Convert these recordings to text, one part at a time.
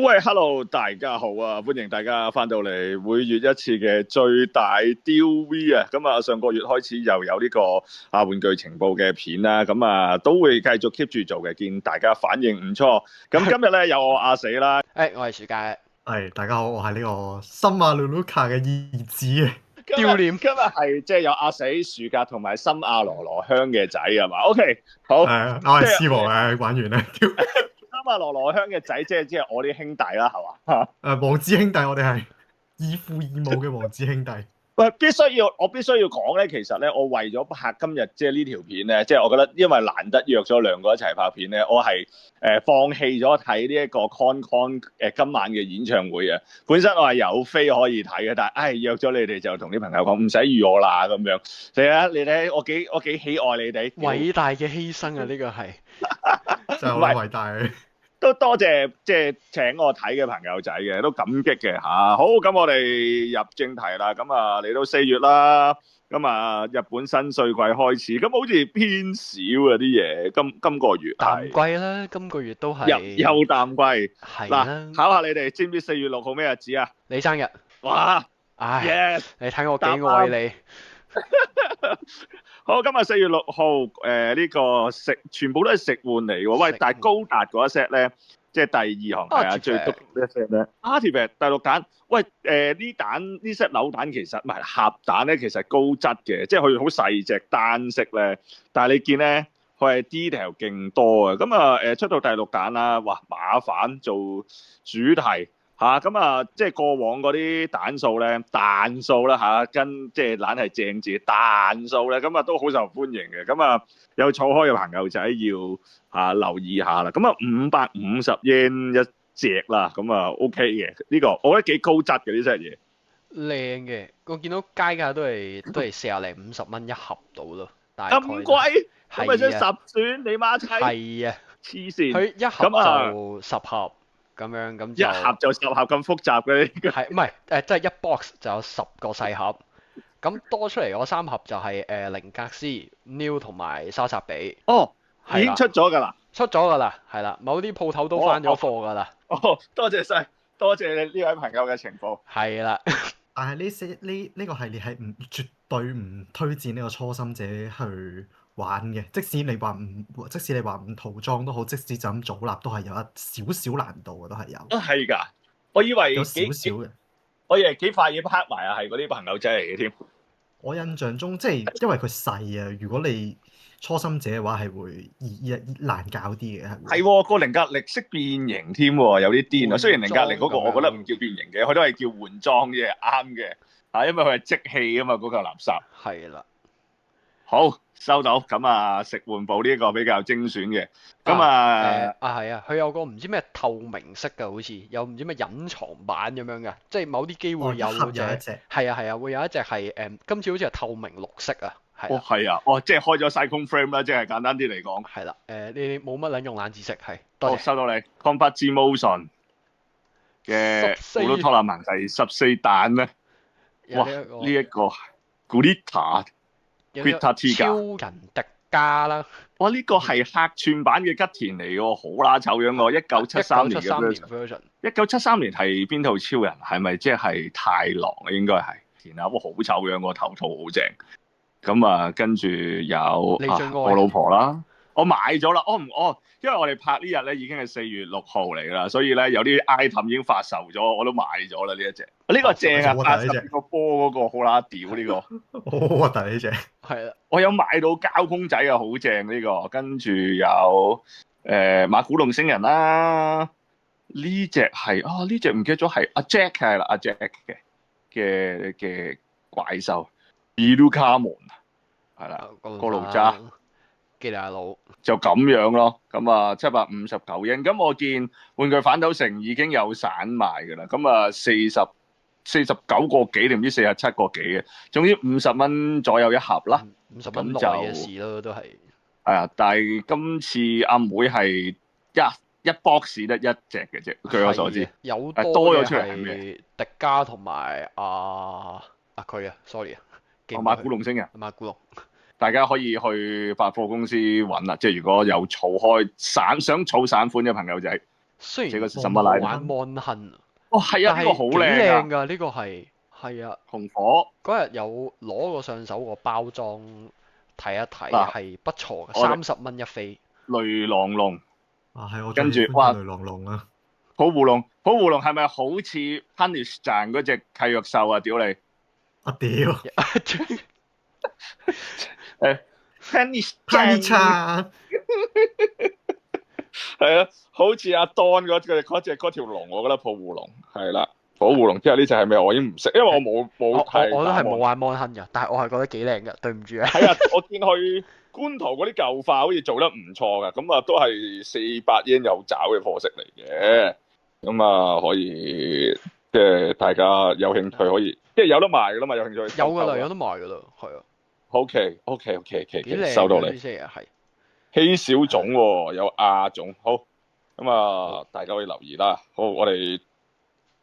喂，Hello，大家好啊！歡迎大家翻到嚟每月一次嘅最大 Deal V 啊！咁啊，上個月開始又有呢個玩具情報嘅片啦，咁啊都會繼續 keep 住做嘅，見大家反應唔錯。咁今日咧有我阿死啦，我係暑假嘅係，大家好，我係呢個森馬魯魯卡嘅兒子嘅。今日係即係有阿死、樹格同埋森阿羅羅香嘅仔係嘛？OK， 好，我係斯王嘅，玩完啦。森阿羅羅香嘅仔即係我啲兄弟啦，係嘛？王子兄弟，我哋係異父異母嘅王子兄弟。喂，我必須要講咧，其實咧，我為咗拍今日即係呢條片咧，即係我覺得因為難得約咗兩個一齊拍片咧，我係放棄咗睇呢一個 ConCon 今晚嘅演唱會啊。本身我係有飛可以睇嘅，但係約咗你哋就同啲朋友講唔使預我啦咁樣。嚟啊，你睇我幾喜愛你哋，偉大嘅犧牲啊！呢個係真係好偉大嘅。都多謝即係請我睇嘅朋友仔嘅，都感激嘅嚇。好，咁我哋入正題啦。咁啊嚟到4月啦，咁啊日本新歲季開始，咁好似偏少啊啲嘢。今個月淡季啦，今個月都係又淡季。係啦。嗱，考下你哋知唔知4月6號咩日子啊？你生日。哇！唉， Yes， 你睇我幾愛你。好，今日4月6號，呢個全部都係食玩嚟喎。喂，但係高達嗰一 set 咧，即係第二行係啊，最篤呢一 set 咧。Artifact 第6彈，喂，呢 set 扭蛋其實唔係盒蛋咧，其實高質嘅，即係佢好細隻單色咧。但係你見咧，佢係 detail 勁多啊。咁啊，出到第6彈啦，哇，馬反做主題。咁啊，即係過往嗰啲彈數啦嚇，跟即係懶係正字彈數咧，咁啊都好受歡迎嘅。咁啊，有儲開嘅朋友仔要留意下啦。咁啊，550 yen 一隻啦，咁啊 OK 嘅。呢個我覺得幾高質嘅呢隻嘢。靚嘅，我見到街價都係40零50蚊一盒到咯，大概。咁貴？咁咪想係啊10選你媽妻？係啊，黐線。佢一盒就10盒咁樣，咁就一盒就10盒咁複雜嘅呢個。係唔係即係一 box 就有10個細盒，咁多出嚟嗰3盒就係零格斯、New 同埋沙薩比。哦，已經出咗㗎啦。出咗㗎啦，係啦，某啲鋪頭都翻咗貨㗎啦。多謝晒，多謝你呢位朋友嘅情報。係啦。但係呢個系列係絕對唔推薦呢個初心者去玩嘅。即使你話唔塗裝都好，即使就咁組立都係有一少少難度嘅，都係有。係㗎，我以為有少少嘅。我以為幾塊嘢拍埋啊，係嗰啲朋友仔嚟嘅添。我印象中即係因為佢細啊，如果你初心者嘅話係會難搞啲嘅。係喎，個凌格力識變形添喎，有啲癲啊！雖然凌格力嗰個我覺得唔叫變形嘅，佢都係叫換裝嘅，啱嘅。因為佢係即棄啊嘛，嗰嚿垃圾。係啦。好，收到。咁啊，食玩部呢個比較精選嘅。咁係啊，佢有個唔知咩透明色嘅，好似有唔知咩隱藏版咁樣嘅，即係某啲機會有一隻。係啊，會有一隻係今次好似係透明綠色啊。係啊，即係開咗 Cyclone Frame 啦，即係簡單啲嚟講。係啦，你冇乜撚用冷知識係。收到你 Combat Motion 嘅好多拖拉盲第14彈咧。哇！呢一個 Gurita 超人迪加啦。哇！呢個係客串版嘅吉田嚟喎，好乸醜樣喎，1973年嘅 version。1973年係邊套超人？係咪即係太郎啊？應該係。田啊，哇！好醜樣喎，頭套好正。咁啊，跟住有我老婆啦，我買咗啦。因為我哋拍呢日咧已經係4月6號嚟啦，所以咧有啲 item 已經發售咗，我都買咗啦呢一隻。呢個正啊，80個波嗰個好乸屌呢個。好核突呢隻。係啦，我有買到膠公仔啊，好正呢個。跟住有馬古龍星人啦，呢隻係呢隻唔記得咗係阿 Jack 係啦，阿 Jack 嘅怪獸。Irukamon 係啦，個爐渣基大佬就咁樣咯。咁啊759英，咁我見玩具反斗城已經有散賣㗎啦。咁啊49個幾定唔知47個幾嘅，總之50蚊左右一盒啦。50蚊內嘅事咯，都係。係啊，但係今次阿妹係一 box 得一隻嘅啫，據我所知。有多咗出嚟係咩？迪加同埋佢啊 ，sorry 啊。馬古龍星人，馬古龍，大家可以去百貨公司揾啦。即係如果有儲開想儲散款嘅朋友仔，雖然這個是我什麼來的？冇玩 Mon Hun，哦，係啊，但呢個好係幾靚靚啊，㗎，呢個係啊，紅火嗰日有攞過上手個包裝睇一睇，嗱，係不錯嘅，我哋30蚊一飛。雷狼龍，係我跟最喜歡住哇嘅雷狼龍啊！普胡龍係咪好似 Punish 賺嗰隻契約獸啊？屌你！我屌Punish ，Panny 賺 Chan 係啊，好似阿 Don 嗰條龍，我覺得普胡龍係啦。普胡龍之後呢隻係咩？我已經唔識，因為我冇我係都係打冇玩 Mon Hun 嘅，但係我係覺得幾靚嘅，對唔住啊。係啊，我見去觀塘嗰啲舊化好似做得唔錯㗎，咁啊都係400 yen 有找嘅貨色嚟嘅，咁啊可以即係大家有興趣可以，即係有得賣㗎啦嘛，有興趣有㗎啦，有得賣㗎啦，係啊， OK，幾靚收到你。嘅呢些嘢係。稀少種喎，有亞種，好咁啊，大家可以留意啦。好，我哋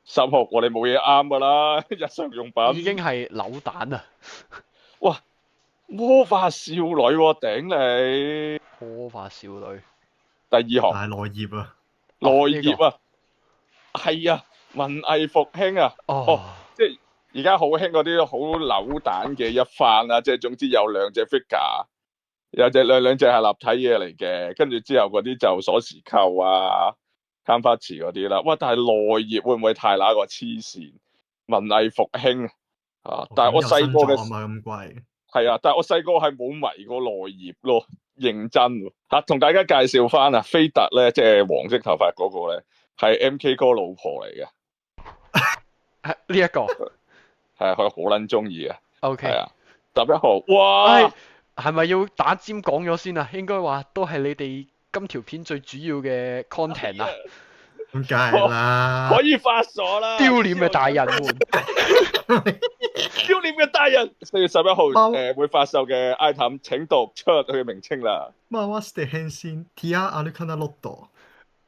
10號我哋冇嘢啱㗎啦，日常用品已經係扭蛋啊！哇，魔法少女喎，頂你！魔法少女第2行但係內頁啊，內呢頁啊，係啊，文藝復興啊，哦，即係而家好興嗰啲好扭蛋嘅一番啊，即係總之有2隻 figure，有兩隻係立體嘢嚟嘅，跟住之後嗰啲就鎖匙扣啊、攤花池嗰啲啦。哇！但係內頁會唔會太乸個黐線？文藝復興啊！但係我細個嘅啊嘛咁貴，係啊，但係我細個係冇迷過內頁咯，認真喎嚇。同大家介紹翻啊，菲特咧，即係黃色頭髮嗰個咧，係 MK 哥老婆嚟嘅，呢一個係佢好撚中意啊。 OK，係啊，11號，哇！係咪要打尖講咗先啊？應該話都係你哋今條片最主要嘅 content 啊！咁梗係啦，可以發鎖啦！丟臉嘅大人們，丟臉嘅大人，4月11號貓會發售嘅 item 請讀出佢嘅名稱啦。回して変身ティアアルカナロット，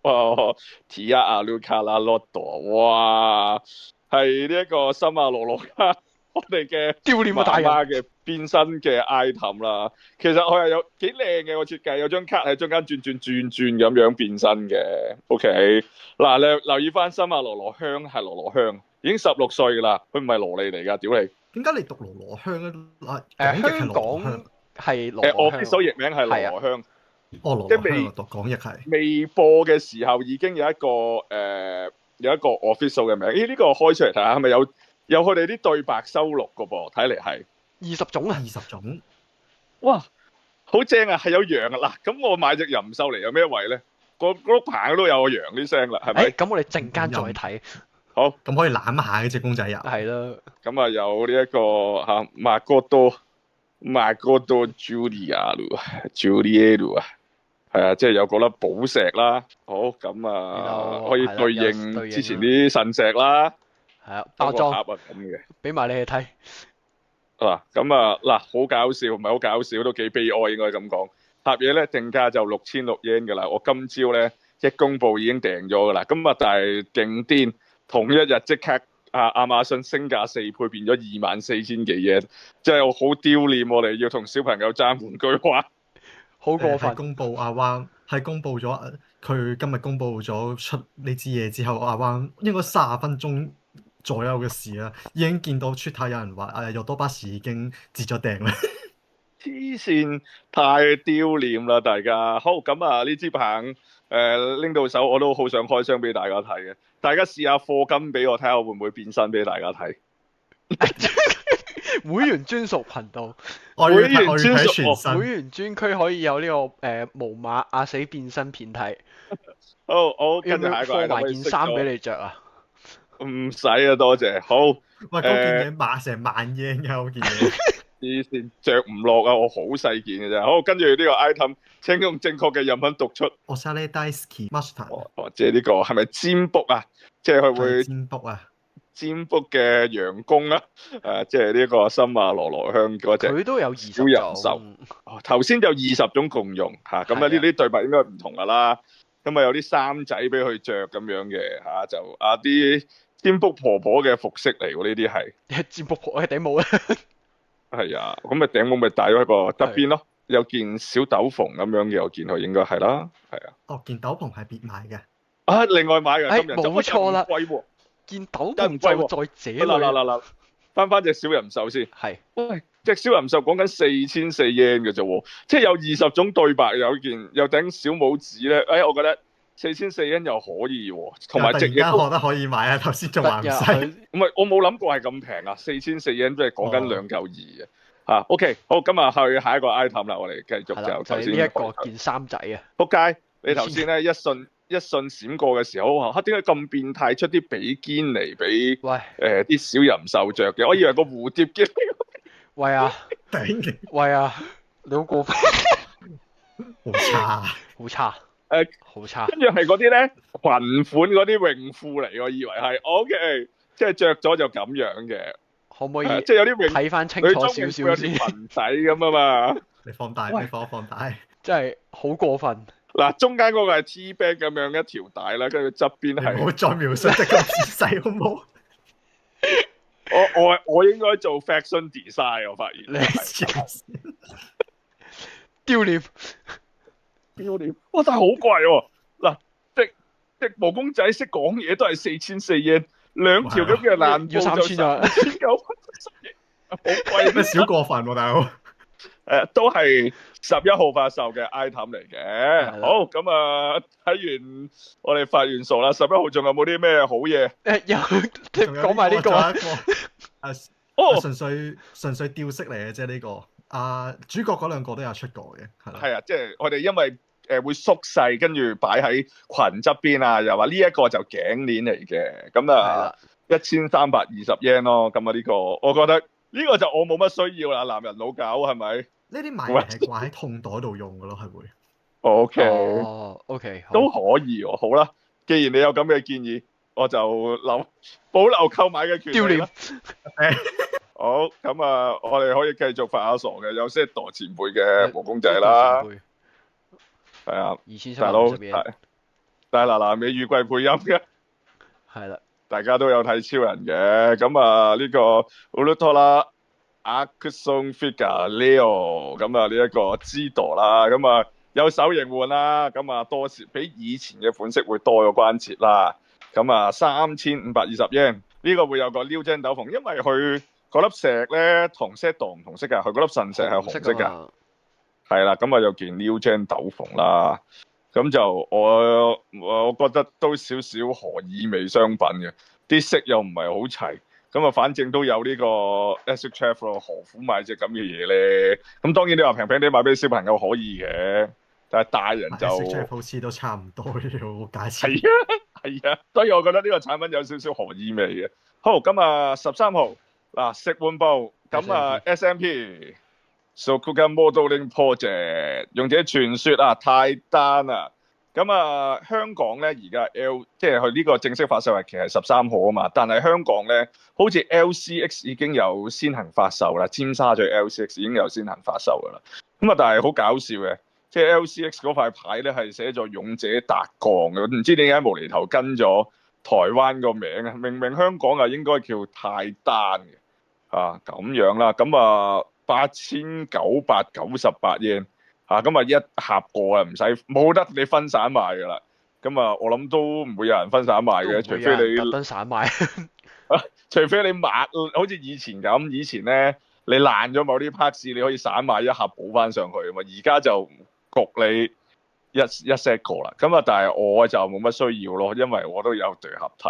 哇 Tia Alucard Lotto， 哇，係呢一個森亞羅羅卡我哋嘅丟臉嘅大人，媽媽嘅變身嘅 item 啦。其實佢係有幾靚嘅個設計，有張卡喺中間轉咁樣變身嘅。OK，嗱，你留意翻森亞羅羅香係羅羅香，已經16歲㗎啦，佢唔係蘿莉嚟㗎，屌你！點解你讀羅羅香咧？香港係羅我羅 official 香，譯名係羅羅香。哦，羅即係未羅香讀港譯係未播嘅時候已經有一個有一個 official 嘅名。呢個開出嚟睇下，係咪有佢哋啲對白收錄㗎噃？睇嚟係20種啊！ 20種，哇，好正啊！係有羊啊嗱，咁我買隻淫獸嚟有咩位咧？個碌棒都有個羊啲聲啦，係咪？咁我哋陣間再睇，好，咁可以攬下嗰隻公仔啊！係啦，咁啊有呢一個嚇Makoto Juliet 啊，係啊，即係有嗰粒寶石啦。好，咁啊可以對應之前啲腎石啦。係啊，包裝盒啊咁嘅。俾埋你哋睇。嗱，咁啊嗱，好搞笑，唔係好搞笑，都幾悲哀應該咁講。盒嘢咧定價就6600 yen 㗎啦，我今朝咧一公佈已經訂咗㗎啦。咁啊，但係勁癲，同一日即刻亞馬遜升價4倍，變咗24000幾 yen，真係好丟臉。我哋要同小朋友爭玩具玩，好過分。公佈阿灣係公佈咗，佢今日公佈咗出呢支嘢之後，阿灣應該30分鐘左右嘅事啦，已經見到 Twitter 有人話有多巴士已經截咗訂啦。黐線，太丟臉啦！大家好，咁啊呢支棒拎到手，我都好想開箱俾大家睇嘅。大家試下課金俾我睇下，會唔會變身俾大家睇？會員專屬頻道，我要睇全身，會員專區可以有呢個無碼阿死變身片睇。好，要唔要跟住下一個放埋件衫俾你着啊？唔使啊，多謝。好，喂，嗰件嘢成萬英㗎，嗰件嘢。黐線，着唔落啊！我好細件嘅啫。好，跟住呢個 item，請用正確嘅日文讀出。おしゃれ大好きマスター。即係呢個係咪占卜啊？即係佢會占卜啊！占卜嘅羊公啊！即係呢個森亞羅羅香嗰隻。佢都有20小人種。獸。頭先就20種共用嚇，咁啊呢啲對白應該唔同㗎啦。咁啊有啲衫仔俾佢着咁樣嘅嚇，就啲占卜婆婆嘅服飾嚟喎，呢啲係。占卜婆嘅頂帽咧。係啊，咁咪頂帽咪戴咗喺個側邊咯，有件小斗篷咁樣嘅，我見佢應該係啦，係啊。哦，件斗篷係別賣嘅。啊，另外買嘅金人就冇錯啦，貴喎，見斗真係唔貴喎篷就在這嗱嗱裏。嗱嗱，翻隻小人獸先。係喂，隻小人獸講緊4400 yen 嘅啫喎，即係有20種對白，有頂小帽子咧。我覺得4400 yen 又可以喎，同埋突直亦都然間覺得可以買啊！頭先仲話唔使，唔係我冇諗過係咁平啊，4400 yen 都係講緊2嚿2嘅。OK，好，今日去下一個 item 啦，我哋繼續係啦，就頭先就係呢一個件衫仔啊！仆街，你頭先咧一瞬閃過嘅時候，我話點解咁變態出啲比堅尼俾喂啲小人獸着嘅？我以為個蝴蝶結。喂啊頂喂啊，你好過分，好差，好差好差。跟住係嗰啲咧裙款嗰啲泳褲嚟，我以為係 OK，即係着咗就咁樣嘅。可唔可以即係有啲泳睇翻清女楚少裝泳褲有少先？條裙仔咁啊嘛。你放大，喂你放大，真係好過分。嗱，中間嗰個係 T back 咁樣一條帶啦，跟住側邊你唔好係再描述得咁仔細好唔好？我應該做 fashion design，我發現你黐線丟臉，標點，哇！但係好貴喎。嗱，隻毛公仔識講嘢都係4400 yen，兩條咁嘅爛布要3000啊3900，好貴咩少過分喎，大佬？都係11號發售嘅 item 嚟嘅。係啦好，咁啊，睇完我哋發完數啦。11號仲有冇啲咩好嘢？又講埋呢個啊仲有一個哦，純粹吊飾嚟嘅啫，呢個主角嗰兩個都有出過嘅，係啦。係啊，即係我哋因為會縮細，跟住擺喺裙側邊啊，又話呢一個就頸鏈嚟嘅，咁係啊啦， 1320 yen 咯。咁啊呢個我覺得呢個就我冇乜需要啦，男人老狗係咪呢啲買嚟係掛喺痛袋度用嘅咯，係會。 ？OK，哦，OK，好都可以喎。好啦，既然你有咁嘅建議，我就保留購買嘅權丟臉利啦。好，咁啊，我哋可以繼續發下傻嘅，有些代前輩嘅毛公仔啦，係啊，大佬， 2350 yen，但係嗱美語貴配音嘅，係啦，大家都有睇超人嘅。咁啊呢個 Ultra Action Figure Leo， 咁啊呢一個知道啦，咁啊有手型換啦，咁啊多時比以前嘅款式會多咗關節啦，咁啊3520 yen， 呢個會有個撩精斗篷，因為佢嗰粒石咧同 set 度唔同色㗎，佢嗰粒腎石係紅色㗎。係啦，咁啊有件 New Gen 斗篷啦，咁就我覺得都少少何以味商品嘅，啲色又唔係好齊，咁啊反正都有呢個 Acid Chef 咯，何苦買隻咁嘅嘢咧？咁當然你話平平啲買俾小朋友可以嘅，但係大人就好似都差唔多呢個價錢。係啊，所以我覺得呢個產品有少少何以味嘅。好，咁啊13號嗱食玩部，咁啊 SMP。Sokuga Modeling Project 勇者傳說啊，泰丹啊，咁啊香港咧而家即係佢呢個正式發售日期係13號啊嘛，但係香港咧好似 LCX 已經有先行發售啦，尖沙咀 LCX 已經有先行發售噶啦，咁啊但係好搞笑嘅，即係 LCX 嗰塊牌咧係寫咗勇者達降嘅，唔知點解無厘頭跟咗台灣個名啊，明明香港啊應該叫泰丹嘅咁樣啦，咁啊。8998 yen 咁啊一盒過啊，唔使冇得你分散賣噶啦，咁啊我諗都唔會有人分散賣嘅，除非你特登散賣，除非你抹好似以前咁，以前咧你爛咗某啲 parts，你可以散賣一盒補翻上去啊嘛，而家就焗你一 set 過啦，咁啊但係我就冇乜需要咯，因為我都有對盒體，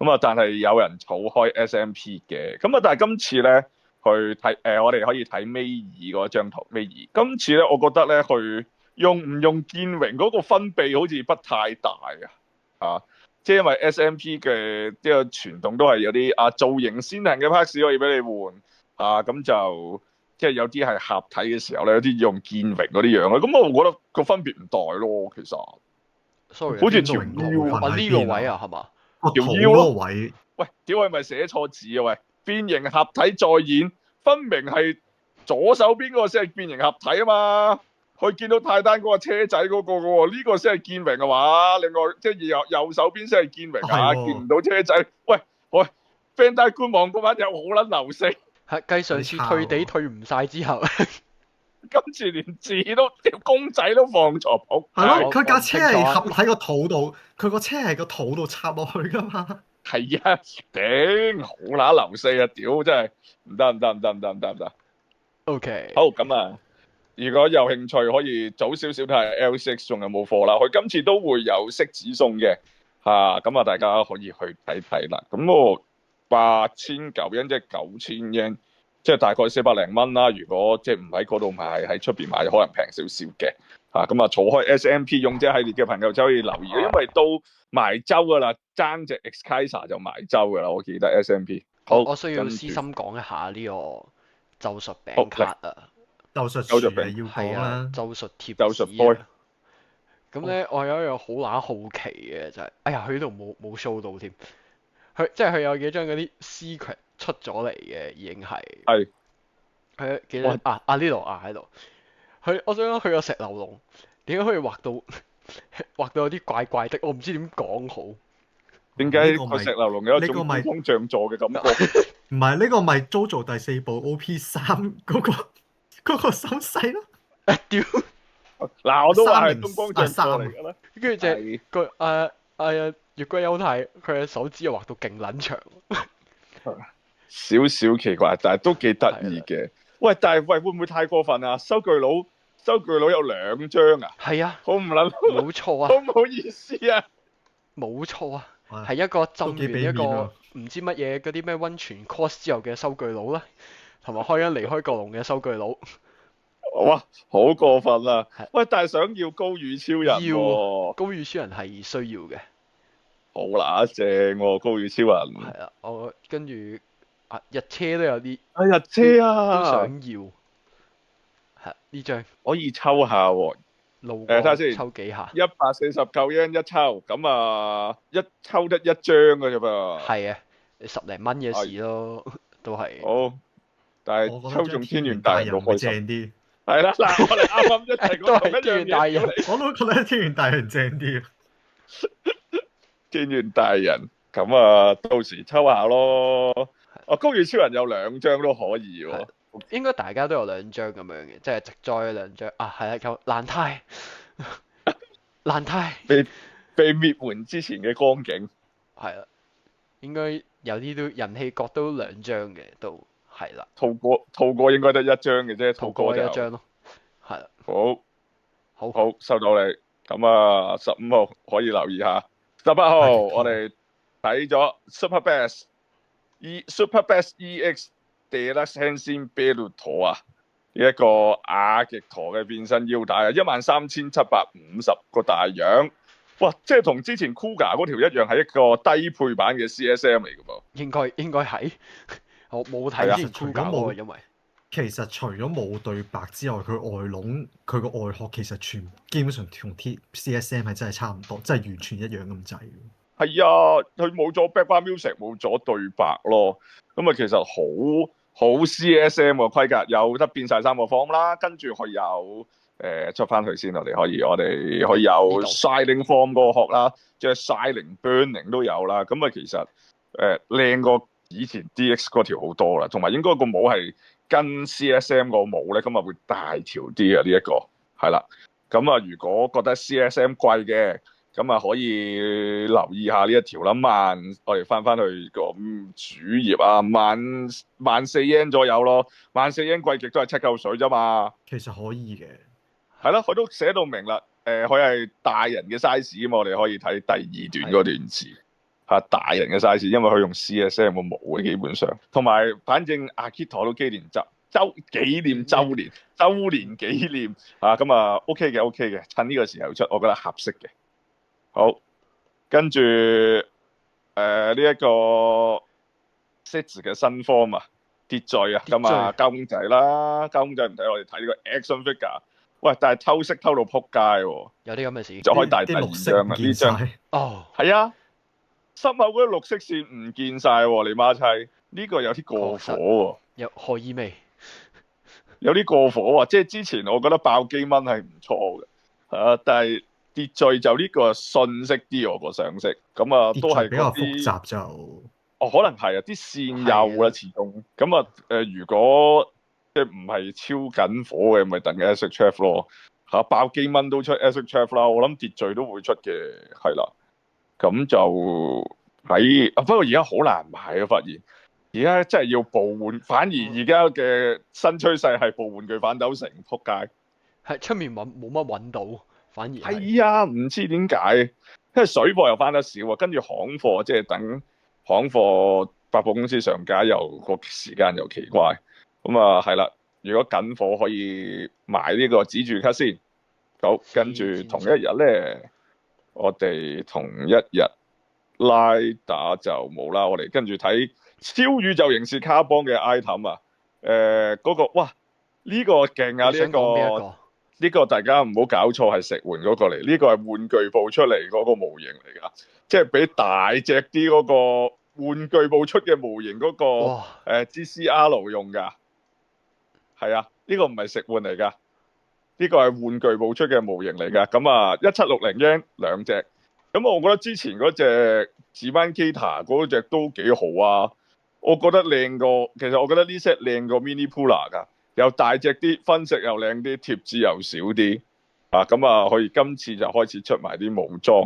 咁啊但係有人儲開 SMP 嘅，咁啊但係今次咧。去睇我哋可以睇尾二嗰張圖。尾二今次咧，我覺得咧，佢用唔用劍榮嗰個分別好似不太大即係因為 SMP 嘅呢個傳統都係有啲造型先行嘅 parts 可以俾你換咁就即係有啲係合體嘅時候咧，有啲用劍榮嗰啲樣咯。咁我覺得個分別唔大咯，其實。sorry，好似條腰呢個位啊，係嘛？條腰嗰個位。喂，屌係咪寫錯字啊？喂！變形合體再演，分明係左手邊嗰個先係變形合體啊嘛！佢見到泰丹嗰個車仔嗰個嘅喎，呢個先係劍榮啊嘛！另外即係右手邊先係劍榮見唔到車仔。喂，Bandai 官網嗰班又好撚流色。係繼上次退地退唔晒之後，今次連字都條公仔都放錯，仆係咯，我佢架車係我唔清楚啊合喺個肚度，佢個車係個肚度插落去噶嘛。係啊，頂好乸流四啊！屌真係唔得。 OK，好咁啊！如果有興趣，可以早少少睇下 L6仲有冇貨啦。佢今次都會有骰子送嘅嚇，咁啊大家可以去睇睇啦。咁我8,900 即係9,000，即係大概400零蚊啦。如果即係唔喺嗰度買，喺出邊買可能平少少嘅嚇。咁啊，儲開 SMP 勇者系列嘅朋友就可以留意，因為到埋周噶啦，爭隻 X-Kaiser 就埋周噶啦。我記得 SMP。好，我需要跟住私心講一下呢個咒術餅卡啊。咒術咒術餅廚要係啊講啦，，咒術貼咒術 boy 紙啊。咁咧，我有一樣好乸好奇嘅就係，哎呀，佢呢度冇 show 到添。佢有幾張嗰啲 secret 出咗嚟嘅，已經係係佢幾張呢度喺度。我想講佢個石流龍點解可以畫到畫到有啲怪怪的，我唔知點講好。點解呢個咪個石流龍有一種呢個咪高空像座嘅感覺？唔係呢個咪 JoJo 第4部 OP3嗰個手勢咯。屌！嗱，我都話係3東方像座嚟㗎啦。跟住隻係個月桂優太佢嘅手指又畫到勁撚長。少少奇怪，但係都幾得意嘅。喂，但係喂，會唔會太過分啊？收據佬有2張啊？係啊，好唔撚冇錯啊好，唔好意思啊？冇錯啊，哇係一個浸都幾完一個俾面喎唔知乜嘢嗰啲咩温泉 course 之後嘅收據佬啦，同埋開緊離開國龍嘅收據佬。哇，好過分啊係！喂，但係想要高羽超人喎，高羽超人係需要嘅，好乸正喎，高羽超人。係啦，我跟住日車都有啲哎呀，車都啊，想要，係呢張可以抽下喎。路睇下先抽幾下， 149 yen 一抽，咁啊一抽得1張嘅啫噃。係啊，十零蚊嘅事咯，都係。好，但係抽我覺得中天元大人都會開心。正啲，係啦，嗱，我哋啱啱一齊都係講同一樣天元大人嘢。我都覺得天元大人正啲。天元大人，咁啊，到時抽下咯。高羽超人有2張都可以喎。應該大家都有2張咁樣嘅，即係直災2張係啦，有爛胎，爛胎被滅門之前嘅光景。係啦，應該有啲都人氣角都2張嘅，都係啦，兔哥應該得1張嘅啫，圖兔哥就過一張咯，係啦，好收到你。咁啊，15號可以留意下。18號我哋睇咗 Super Best EX Deluxe Henshin Beruto 啊，呢一個亞極陀嘅變身腰帶啊，13,750個大洋。哇！即係同之前 Kuga 嗰條一樣，係一個低配版嘅 CSM 嚟嘅噃。應該係，我冇睇之前除咗 Kuga 冇喎，因為其實除咗冇對白之外，佢外籠佢個外殼其實基本上同 CSM 係真係差唔多，真係完全一樣咁滯。係啊，佢冇咗 background music，冇咗對白咯。咁啊，其實好 CSM 嘅規格，有得變晒3個 form 啦。跟住佢有出翻去先，我哋可以有 Shining Form 嗰個殼啦，即係 Shining Burning 都有啦。咁啊，其實靚過以前 DX 嗰條好多啦，同埋應該個帽係跟 CSM 個帽咧，咁啊會大條啲啊呢一個係啦。咁啊，如果覺得 CSM 貴嘅，咁啊可以留意下呢一條啦。我哋翻去個主頁啊，14 yen 左右咯，14 yen 貴極都係7嚿水啫嘛。其實可以嘅，係啦，佢都寫到明啦。佢係大人嘅 size 嘛，我哋可以睇第2段嗰段字嚇，大人嘅 size，因為佢用 CSM 個帽嘅基本上，同埋反正阿 Kito 都紀念紀念周年紀念嚇，咁啊 OK 嘅，趁呢個時候出，我覺得合適嘅。好，跟住呢一個 Six 嘅新 form 啊，秩序啊，咁啊交公仔啦，交公仔唔睇，我哋睇呢個 action figure。喂，但係偷色偷到撲街喎，有啲咁嘅事。就可以第2啲綠色張啊，呢唔見晒張哦，係啊，心口嗰啲綠色線唔見晒喎，你媽砌呢個有啲過火喎，有荷爾味。有啲過火喎，即係之前我覺得爆機蚊係唔錯嘅，但係秩序就呢個遜色啲我個上色，咁啊都係比較嗰啲複雜就可能係啊，啲線幼啦始終，咁啊如果即係唔係超緊火嘅，咪等緊 SHF 咯嚇，爆機蚊都出 SHF 啦，我諗秩序都會出嘅，係啦，咁就喺不過而家好難買啊，發現而家真係要部換，反而而家嘅新趨勢係部玩具反斗城，撲街。係出面冇乜揾到，反而係係啊，唔知點解，因為水貨又翻得少啊，跟住行貨即係等行貨百貨公司上架又個時間又奇怪，咁啊係啦，如果緊貨可以買呢個止住卡先，好，跟住同一日咧，我哋同一日拉打就冇啦，我哋跟住睇超宇宙刑事卡邦嘅 item 啊，嗰個哇呢個勁啊，你想講邊一個？呢個大家唔好搞錯，係食玩嗰個嚟，呢個係玩具部出嚟嗰個模型嚟㗎，即係比大隻啲嗰個玩具部出嘅模型嗰個GCR 用㗎，係啊，呢個唔係食玩嚟㗎，呢個係玩具部出嘅模型嚟㗎，咁啊1760 yen 兩隻，咁我覺得之前嗰隻指班 Kita 嗰隻都幾好啊，我覺得靚過，其實我覺得呢 set 靚過 Mini Pula 㗎。又大隻啲，分色又靚啲，貼紙又少啲，啊咁啊可以今次就開始出埋啲武裝，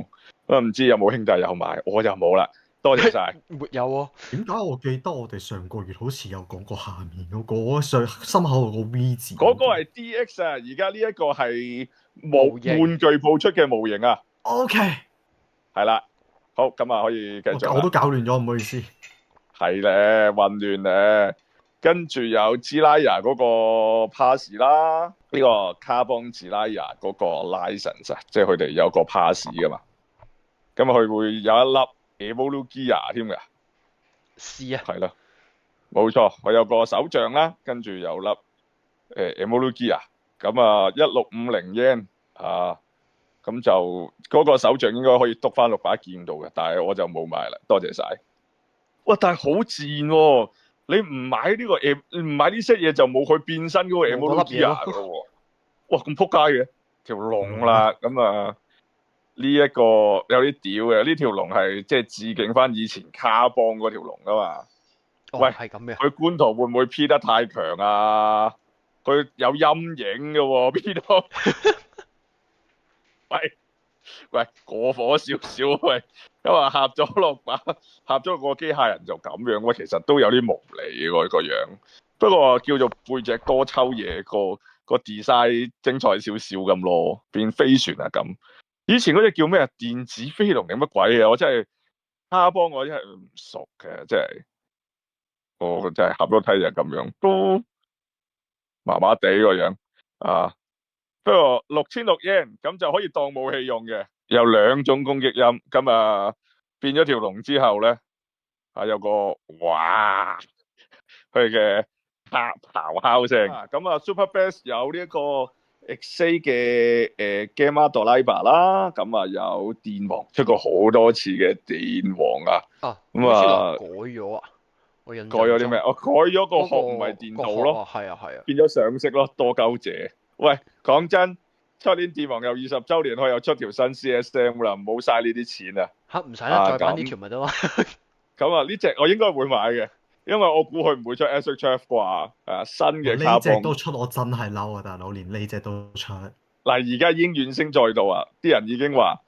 唔知有冇兄弟有買，我就冇啦，多謝晒。沒有喎。點解我記得我哋上個月好似有講過下面嗰個心口有個 V 字？嗰個係 DX 啊，而家呢一個係模型玩具部出嘅模型啊。OK，係啦，好咁啊可以繼續啦。我都搞亂咗，唔好意思。係咧，混亂咧。跟住有芝拉雅嗰個 pass 啦，呢個卡邦芝拉雅嗰個 license 啊，即係佢哋有個 pass 噶嘛。咁佢會有一粒 Evolugia 添嘅。是啊。係咯，冇錯，我有個手杖啦，跟住有粒Evolugia，咁啊1650 yen 啊，咁就嗰個手杖應該可以篤翻6把劍度嘅，但係我就冇買啦，多謝晒。哇！但係好賤喎。你唔買呢個唔買呢些嘢就冇佢變身嗰個 Evolugia 㗎喎，哇咁撲街嘅條龍啦，咁啊呢一個有啲屌嘅，呢條龍係即係致敬翻以前卡邦嗰條龍啊嘛。喂，係咁嘅。佢官圖會唔會 P 得太強啊？佢有陰影嘅喎 ，P 到喂過火少少喂，因為合咗落把，合咗個機械人就咁樣，喂其實都有啲無理喎個樣，不過叫做背脊多抽嘢，個 design 精彩少少咁咯，變飛船啊咁。以前嗰隻叫咩啊？電子飛龍定乜鬼啊？我真係卡邦我真係唔熟嘅，真係我真係合咗睇就咁樣，都麻麻地個樣啊。不過6600 yen 咁就可以當武器用嘅，有2種攻擊音，咁啊變咗條龍之後咧，啊有個哇佢嘅咆哮聲，咁啊 Super Best 有呢一個 XA 嘅Gamma Driver 啦，咁啊有電王出過好多次嘅電王啊，咁啊改咗啊，我印象改咗啲咩？我改咗個殼唔係電鍍咯，係啊係啊，變咗上色咯，多鳩謝。喂，講真，出年電王又20週年，佢又出條新 CSM 啦，唔好嘥呢啲錢啊！嚇唔使啦，再版呢條咪得咯。咁啊，呢隻我應該會買嘅，因為我估佢唔會出 SHF 啩，新嘅卡邦。呢隻都出，我真係嬲啊，大佬，連呢隻都出。嗱，而家已經怨聲載道啊！啲人已經話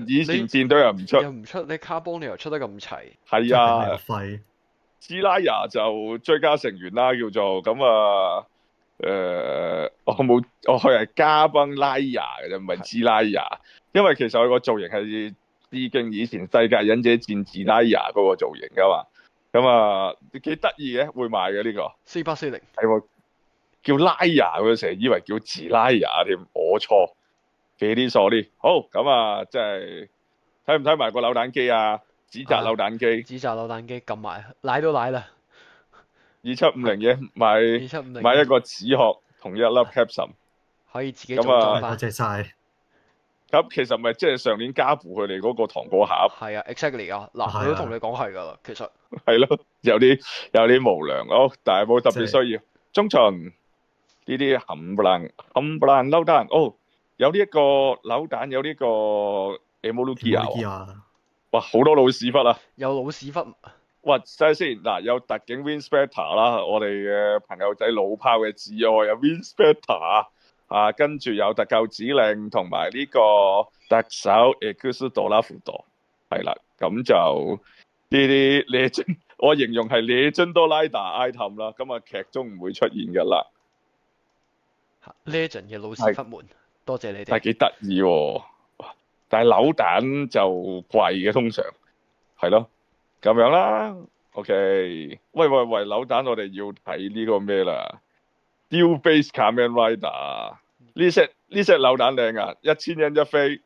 以前戰隊又唔出，又唔出，你卡邦你又出得咁齊。係啊，廢。芝拉雅就追加成員啦，叫做咁啊。我佢係加崩拉雅嘅啫，唔係芝拉雅，因為其實佢個造型係致敬以前世界忍者戰治拉雅嗰個造型噶嘛，咁啊幾得意嘅，會買嘅呢個4840係喎，叫拉雅，佢成日以為叫治拉雅添，我錯，幾啲傻啲。好，咁啊，即係睇唔睇埋個扭蛋機啊？紙紮扭蛋機，紙紮扭蛋機撳埋，奶都奶啦。2750嘅買一個紙殼同一粒 capsule，可以自己做翻。多謝晒。咁其實咪即係上年家父佢哋嗰個糖果盒。係啊 ，exactly 啊，嗱，我都同你講係㗎啦，其實。係咯，有啲無良，好，但係冇特別需要。中旬呢啲冚唪唥扭蛋，哦，有呢一個扭蛋，有呢個 Evolugia，哇，好多老屎忽啊！有老屎忽，哇！睇下先嗱，有特警 Winspector 啦，我哋嘅朋友仔老炮嘅摯愛有 Winspector 啊，跟住有特救指令同埋呢個特首 Executor 啦，輔導係啦，咁就呢啲 legend，我形容係 Legendary item 啦，咁啊劇中唔會出現㗎啦， Legend 嘅老師傅們，多謝你哋。但係幾得意喎，但係扭蛋就貴嘅通常係咯。咁樣啦 ，OK。喂，扭蛋我哋要睇呢個咩啦 ？Dual Base Kamen Rider 呢 set 扭蛋靚啊，1000 yen 一飛。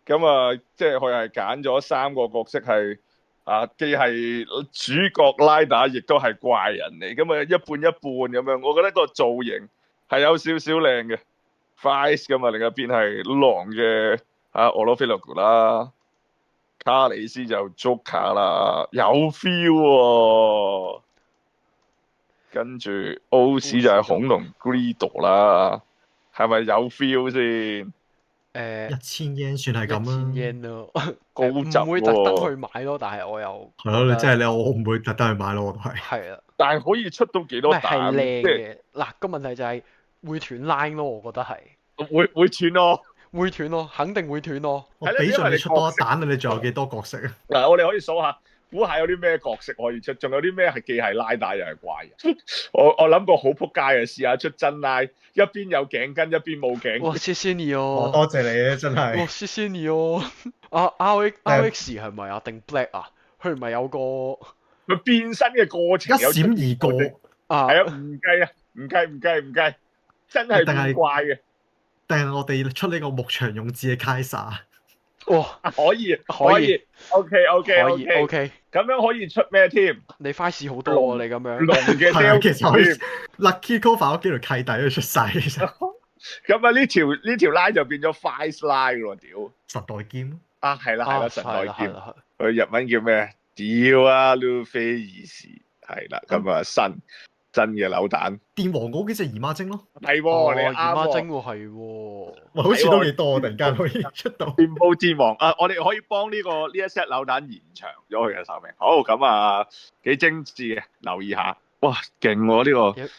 咁啊，即係佢係揀咗3個角色係啊，既係主角拉打，亦都係怪人嚟。咁啊，一半一半咁樣，我覺得個造型係有少少靚嘅。Vice 咁啊，另一邊係狼嘅俄羅菲洛古啦。卡里斯就 Joker 啦，有 feel 喎。跟住 O.C 就係恐龍 Greedo 啦，係咪有 feel 先1000 yen 算係咁啦。 1000 yen 咯，高質唔會特登喎。去買咯，但係我又係咯，你真係你我唔會特登去買咯，我都係。係啦，但係可以出到幾多喂係蛋？靚即係嘅。嗱個問題就係會斷 line 咯，我覺得係會斷咯。會斷咯，肯定會斷咯。我俾盡你出多一蛋，你仲有幾多角色啊？嗱，我哋可以數下，估下有啲咩角色可以出，仲有啲咩係既係拉打又係怪人。我諗過好撲街啊，試下出真拉，一邊有頸巾，一邊冇頸哇，巾。謝謝你哇！哦，多謝你啊，真哇，係。謝謝你哦。RX 係咪啊？定 Black 啊？佢唔係有個佢變身嘅過程一有出閃而過，啊？係啊，唔計啊，唔計，真係變怪嘅。定係我哋出呢個牧場勇志嘅 Kaisa？哇，可以可以，OK，可以 OK，咁樣可以出咩添？你 fast 好多啊！你咁樣龍嘅係啊，其 sales 實可以添。 Lucky Cover 嗰幾條契弟都出晒，其實咁啊呢條 line 就變咗 Five Line 喎，屌！實代劍。啊係啦啊，神代係啦劍，係啦佢日文叫咩？屌啊 Luffy 係啦，咁啊新嘅扭蛋電王嗰幾隻姨媽精咯，係哦，喎，你姨媽啱喎。精喎係喎，哇好似都幾多啊！突然間可以出到。電報戰王啊！我哋可以幫呢一 set 扭蛋延長咗佢嘅壽命。好咁啊，幾精緻嘅，留意下。哇，勁喎呢個！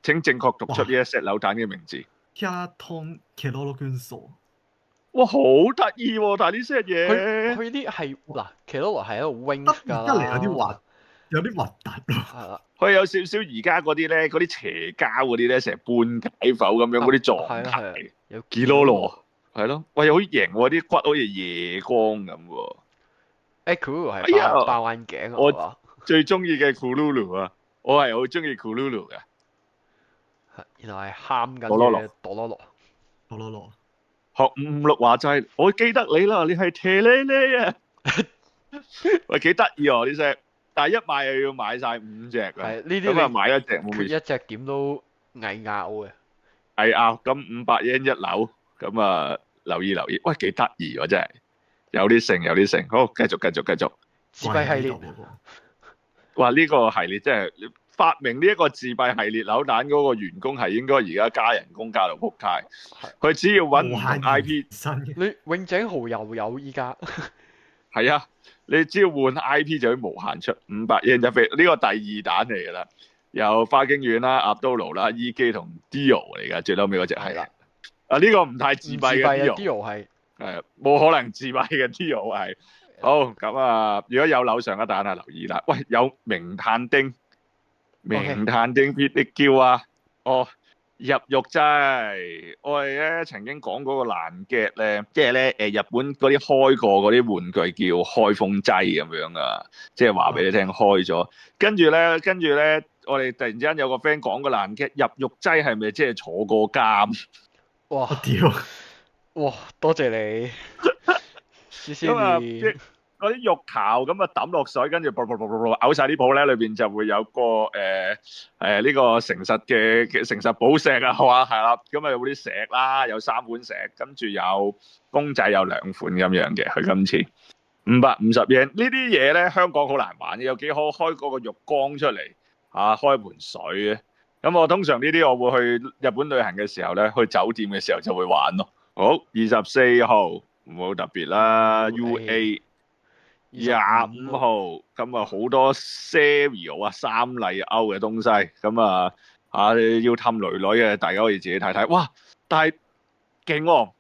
請正確讀出呢一 set 扭蛋嘅名字。Katon Keroro Gunso。哇，好得意喎！但係呢 set 嘢，佢啲係嗱，奇洛羅係喺度 wing 得㗎嚟有啲核，有啲核突咯。係啦，佢有少少而家嗰啲咧，嗰啲邪膠嗰啲咧，成日半解剖咁樣嗰啲狀係啦係態啦。有幾多羅？係咯，喂，好型喎！啲骨好似夜光咁喎。佢哎呀係爆眼鏡啊我係嘛？最中意嘅 Kululu 啊，我係好中意 Kululu 嘅。原來係喊緊朵羅羅嘅朵羅羅。羅羅羅，學556話齋，我記得你啦，你係鐵呢呢啊！喂，幾得意喎呢隻，但係一買又要買晒5隻啊！係呢啲咁啊你買一隻冇缺咩一隻點都偽拗嘅。係啊，咁500 yen 一樓，咁啊留意，喂幾得意喎真係，有啲剩，好繼續。自閉系列貴喺度喎哇呢個系列真係發明呢一個自閉系列扭蛋嗰個員工係應該而家加人工加到撲街，佢只要揾唔同 IP。新嘅。你永井豪又有依家。係啊，你只要換 IP 就可以無限出500 yen 一飛，呢個第2彈嚟㗎啦。有花京院啦、阿多魯啦、伊基同 Dio 嚟㗎，最後尾嗰隻係啦。啊呢個唔太自閉嘅 Dio 係係冇可能自閉嘅 Dio 係。好咁啊，如果有樓上嘅蛋啊，留意啦。喂，有名探丁 P 叫啊，哦。入獄齋，我哋咧曾經講嗰個爛 get 咧，即係咧日本嗰啲開過嗰啲玩具叫開封劑咁樣啊，即係話俾你聽開咗，跟住咧，我哋突然之間有個 friend 講個爛 get，入獄劑係咪即係坐過監？哇我屌！哇，多謝你，謝謝咁啊，你。即係嗰啲肉球咁啊抌落水，跟住嘔晒啲泡咧，裏邊就會有個呢個誠實寶石啊，係嘛？係啦，咁啊有啲石啦，有3款石，跟住有公仔有2款咁樣嘅。佢今次550 yen 呢啲嘢咧，香港好難玩嘅，有幾可開嗰個浴缸出嚟啊，開盆水嘅。咁我通常呢啲我會去日本旅行嘅時候咧，去酒店嘅時候就會玩咯。好，24號冇特別啦，UA。25號，咁啊好多 serial 三麗歐嘅東西，咁啊要氹女女嘅，大家可以自己睇睇。哇！但係勁喎，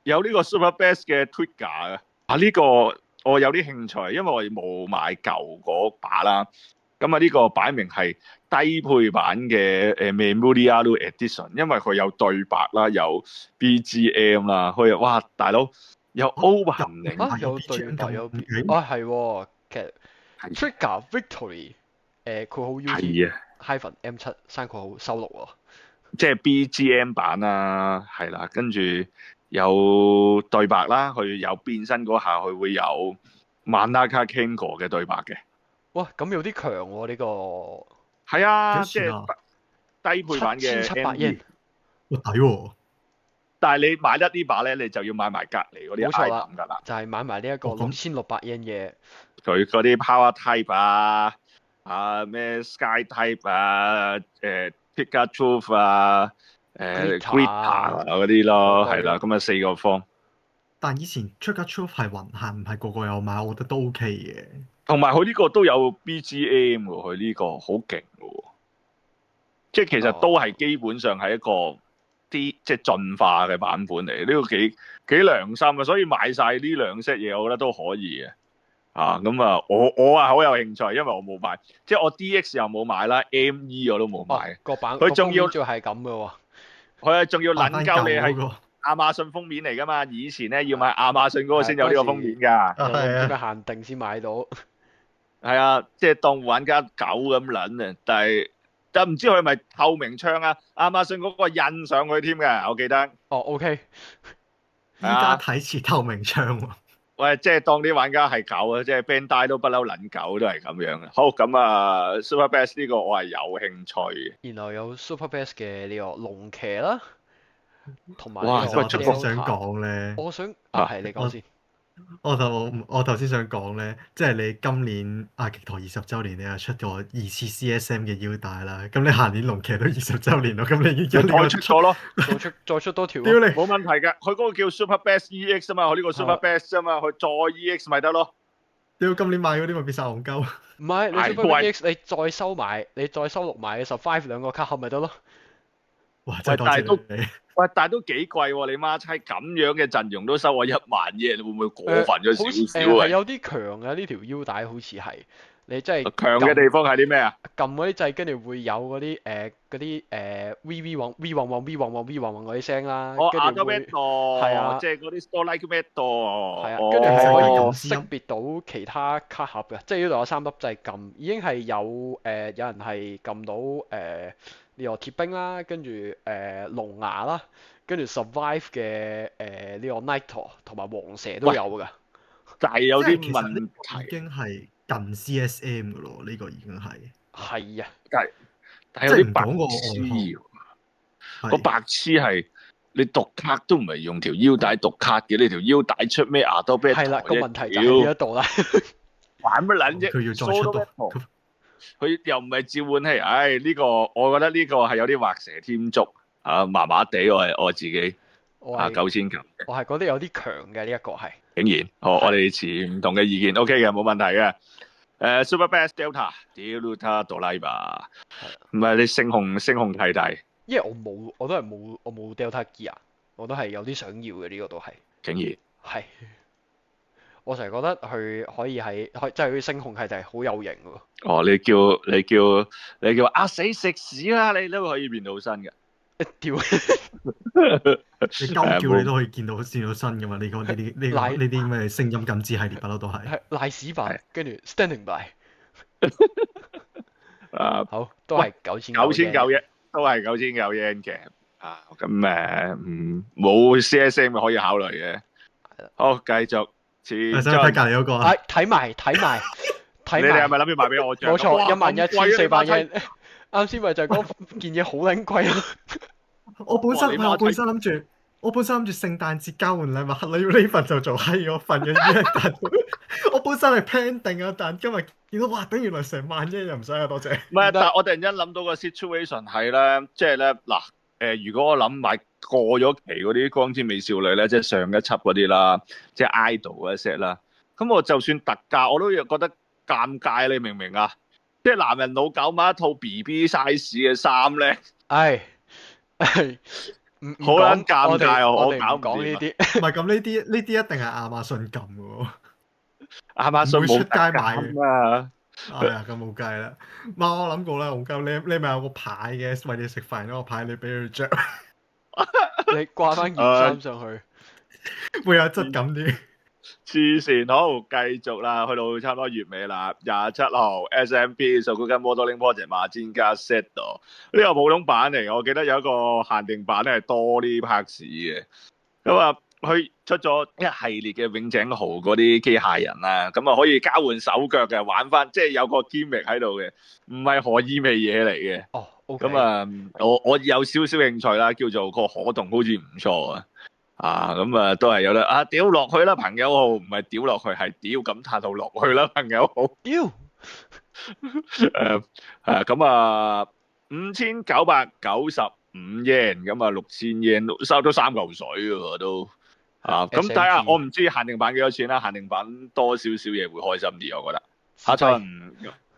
有呢個 Super Bass 嘅 Trigger 嘅，呢個我有啲興趣，因為我冇買舊嗰把啦。咁啊呢個擺明係低配版嘅Memorial Edition， 因為佢有對白啦，有 BGM 啦，佢哇大佬有 opening 有對白有係喎，其實 Trigger Victory 括號 UT hyphen M7 刪括號收錄喎，即係 BGM 版啦，係啦，跟住有對白啦，佢有變身嗰下佢會有 Manaka Kengo 嘅對白嘅。哇，咁有啲強喎呢個。係啊，即係低配版嘅 7700 抵喎。但係你買得呢把咧，你就要買埋隔離嗰啲 item 㗎啦。就係買埋呢一個6600 yen 嘅。佢嗰啲 Power Type 咩 Sky Type Pikachu Grita 嗰啲咯，係啦，咁啊4個方。但以前 Trigger Truth 係雲限，唔係個個有買，我覺得都 OK 嘅。同埋佢呢個都有 BGM 喎，佢呢個好勁喎，即係其實都係基本上係一個啲即係進化嘅版本嚟，呢個幾良心啊，所以買晒呢兩 set 嘢，我覺得都可以嘅。咁啊，我啊好有興趣，因為我冇買，即係我 DX 又冇買啦 ，ME 我都冇買。個版佢仲要係咁嘅喎，佢仲要撚鳩你係亞馬遜封面嚟㗎嘛？以前咧要買亞馬遜嗰個先有呢個封面㗎，咁嘅限定先買到。係啊，即係當玩家狗咁撚啊！但唔知佢係咪透明窗啊？亞馬遜嗰個印上去添嘅，我記得。OK。依家睇似透明窗喎。喂，即係當啲玩家係狗啊，即係 Bandai 都不嬲撚狗都係咁樣嘅。好，咁啊 Super Bass 呢個我係有興趣嘅。然後有 Super Bass 嘅呢個龍騎啦，同埋哇！我想講咧，我想係你講先。我頭先想講咧，即係你今年阿極陀20週年，你又出過2次 CSM 嘅腰帶啦。咁你下年龍騎都20週年咯，咁你已經再出咗咯，再出多條。屌你，冇問題嘅。佢嗰個叫 Super Bass EX 啊嘛，佢呢個 Super Bass 啊嘛，佢再 EX 咪得咯。屌，今年買嗰啲咪變晒戇鳩。唔係，你 Super EX 你再收埋，你再收錄埋嘅15兩個卡盒咪得咯。哇！真係多謝你。但係都幾貴喎！你媽閪咁樣嘅陣容都收我1萬嘢，你會唔會過分咗少少啊？係有啲強嘅呢條腰帶，好似係你真係強嘅地方係啲咩啊？撳嗰啲掣，跟住會有嗰啲V 旺嗰啲聲啦。跟住會係啊，即係嗰啲 Store Like Mad 係啊，跟住係可以識別到其他卡盒嘅，即係呢度有3粒掣撳，已經係有人係撳到呢個鐵兵啦，跟住龍牙啦，跟住 Survive 嘅呢個 Nitro 同埋黃蛇都有㗎。但係有啲問題，已經係近 CSM 㗎咯，呢個已經係。係啊，但係有啲白痴，個白痴係你讀卡都唔係用條腰帶讀卡嘅，你條腰帶出咩Adobe？係啦，個問題就喺呢一度啦。玩乜撚啫？佢要再出到。佢又唔係召喚器，呢個我覺得呢個係有啲畫蛇添足麻麻地，我自己9000球，我係覺得有啲強嘅呢一個係。竟然，我哋持唔同嘅意見 ，OK 嘅，冇問題嘅。Super Bass Delta 多拉吧，唔係你星紅契弟，因為我冇 Delta Gear，我都係有啲想要嘅呢個都係。竟然係。我成日覺得佢可以即係佢星紅係就係好有型喎。你叫阿死食屎啦！你都可以變到身嘅。屌！你鳩叫你都可以見到新㗎嘛？呢啲咁嘅聲音感知系列不嬲都係。係賴屎吧，跟住 standing by。好，都係9000yen，都係9000yen嘅。咁冇 CSM 可以考慮嘅。好，繼續。想睇隔離嗰個啊！睇埋。你哋係咪諗住賣俾我？冇錯，11,400 yen。啱先咪就係講件嘢好撚貴咯。我本身諗住聖誕節交換禮物，你要呢份就做閪我份嘅嘢。我本身係 plan 定啊，但今日見到哇，等原來成萬啫，又唔使啊，多謝。唔係，但係我突然間諗到個 situation 係咧，即係咧嗱。如果我諗買過咗期嗰啲光之美少女咧，即係上一輯嗰啲啦，即係 idol 嗰 set 啦，咁咁我就算特價我都覺得尷尬，你明唔明啊？即係男人老狗買一套 BB size 嘅衫咧，唉，唔好講，撚尷尬啊！我哋唔搞唔掂啊！講呢啲。唔係咁呢啲一定係亞馬遜撳嘅喎，亞馬遜唔會出冇特街買嘅。價啊！係啊，咁冇計啦。唔係我諗過啦，戇鳩你咪有個牌嘅，餵你食飯嗰個牌，你俾佢着，你掛翻件衫上去。會有質感啲。黐線，好繼續啦，去到差唔多月尾啦。27號 SMP Shokugan Modeling Project 馬煎加 set 度，呢個普通版嚟，我記得有一個限定版咧係多啲 parts 嘅。咁啊，佢出咗一系列嘅永井豪嗰啲機械人啦，咁啊可以交換手腳嘅，玩翻即係有個 gimmick 喺度嘅，唔係何意味嘢嚟嘅。哦，OK。咁啊，我有少少興趣啦，叫做個可動好似唔錯啊。咁啊都係有得屌落去啦，朋友號唔係屌落去，係屌咁撻到落去啦，朋友號。屌。咁啊5995yen，咁啊6000yen都收咗3嚿水喎都。咁睇下，我唔知限定版幾多錢啦，限定版多少少嘢會開心啲，我覺得。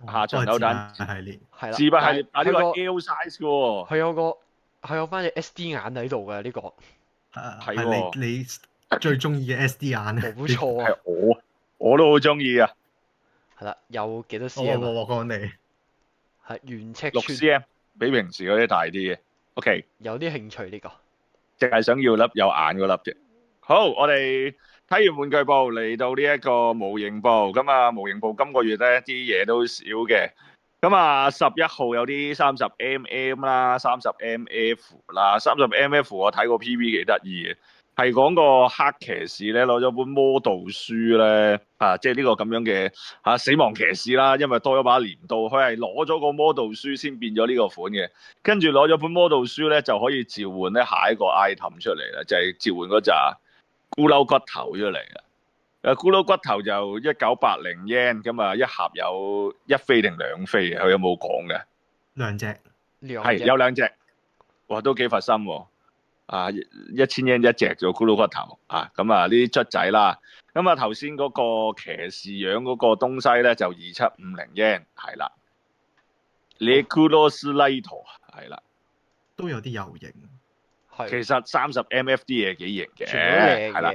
下場有單系列，係啦。自閉系列呢個佢個 L size 嘅喎。佢有翻隻 SD 眼喺度嘅呢個。係係你最中意嘅 SD 眼啊！冇錯啊。係我都好中意啊。係啦，有幾多我 cm 啊？我講你係原尺6寸。cm，比平時嗰啲大啲嘅。OK，有啲興趣呢個。淨係想要粒有眼嗰粒啫。好，我哋睇完玩具部嚟到呢一個模型部，咁啊模型部今個月咧啲嘢都少嘅。咁啊11號有啲30mm 啦，30mf 啦，30mf 我睇過 PV 幾得意嘅，係講個黑騎士咧攞咗本魔導書咧，即係呢個咁樣嘅死亡騎士啦，因為多咗把鐮刀，佢係攞咗個魔導書先變咗呢個款嘅，跟住攞咗本魔導書咧就可以召喚咧下一個 item 出嚟啦，就係召喚嗰紮咕嚕骨頭出嚟啦。咕嚕骨頭就1980 yen， 咁啊一盒有1飛定2飛嘅，佢有冇講嘅？2隻，係有2隻，哇都幾佛心喎！1000 yen 一隻做咕嚕骨頭咁啊呢啲卒仔啦，咁啊頭先嗰個騎士樣嗰個東西咧就2750 yen 係啦，你咕嚕斯拉圖係啦，都有啲有型。其實30mf 啲嘢幾型嘅，係啦。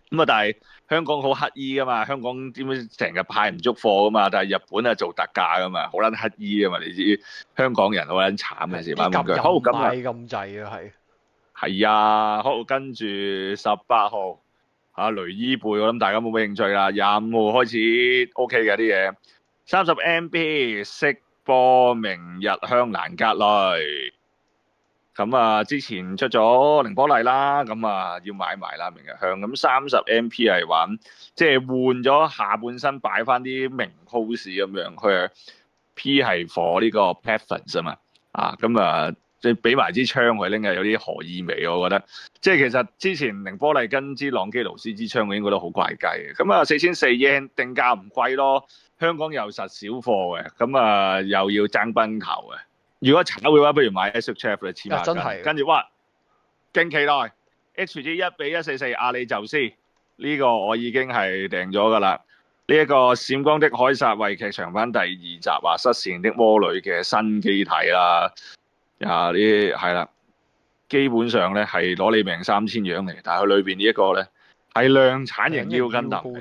咁但係香港好乞衣噶嘛，香港點解成日派唔足貨噶嘛？但係日本做特價噶嘛，好撚乞衣噶嘛，你知香港人好撚慘嘅時買玩具。好咁啊，咁滯啊，係啊，好跟住18號雷伊貝，我諗大家冇咩興趣啦。25號開始 OK 嘅啲嘢，30MB 色波明日香蘭格類。咁啊，之前出咗凌波麗啦，咁啊要買埋啦明日香。咁30MP 係玩，即係換咗下半身擺翻啲明 pose 咁樣。佢 P 係 for 呢個 preference 啊嘛，咁啊即係俾埋支槍佢拎嘅，有啲何意味我覺得。即係其實之前凌波麗跟支朗基勞斯支槍，我應該都好怪雞嘅。咁啊4004 yen 定價唔貴咯，香港又實少貨嘅，咁啊又要爭崩頭嘅。如果炒嘅話，不如買 SHF 啦，黐孖筋。真係。跟住哇，勁期待 HG1:144阿里宙斯呢個我已經係訂咗㗎啦。呢一個閃光的凱撒衛劇場版第2集失線的魔女嘅新機體啦。呢係啦，基本上咧係攞你命3000樣嚟，但係佢裏邊呢一個咧係量產型腰筋頭。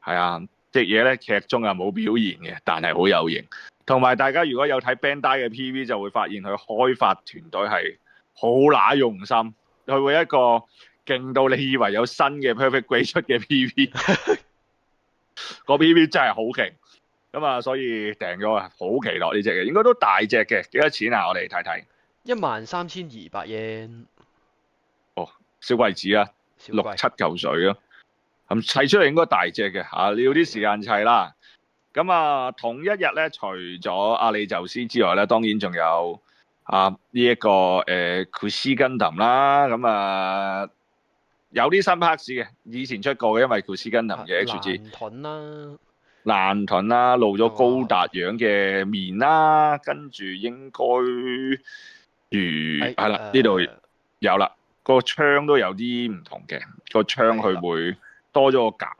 係啊，隻嘢咧劇中又冇表現嘅，但係好有型。同埋大家如果有睇 Bandai 嘅 PV 就會發現佢開發團隊係好乸用心，佢會一個勁到你以為有新嘅 Perfect Grade 出嘅 PV， 個 PV 真係好勁，咁啊所以訂咗啊，好期待呢隻嘅，應該都大隻嘅，幾多錢啊？我哋睇睇，13200 yen。哦，小貴子啊，6、7嚿水咯，咁砌出嚟應該大隻嘅你要啲時間砌啦。咁啊，同一日咧，除咗阿里宙斯之外咧，當然仲有呢一個庫斯根騰啦。咁啊，有啲新 parts 嘅，以前出過嘅，因為庫斯根騰嘅 HG 爛盾啦，露咗高達樣嘅面啦，跟住應該係啦，呢度有啦，個槍都有啲唔同嘅，個槍佢會多咗個架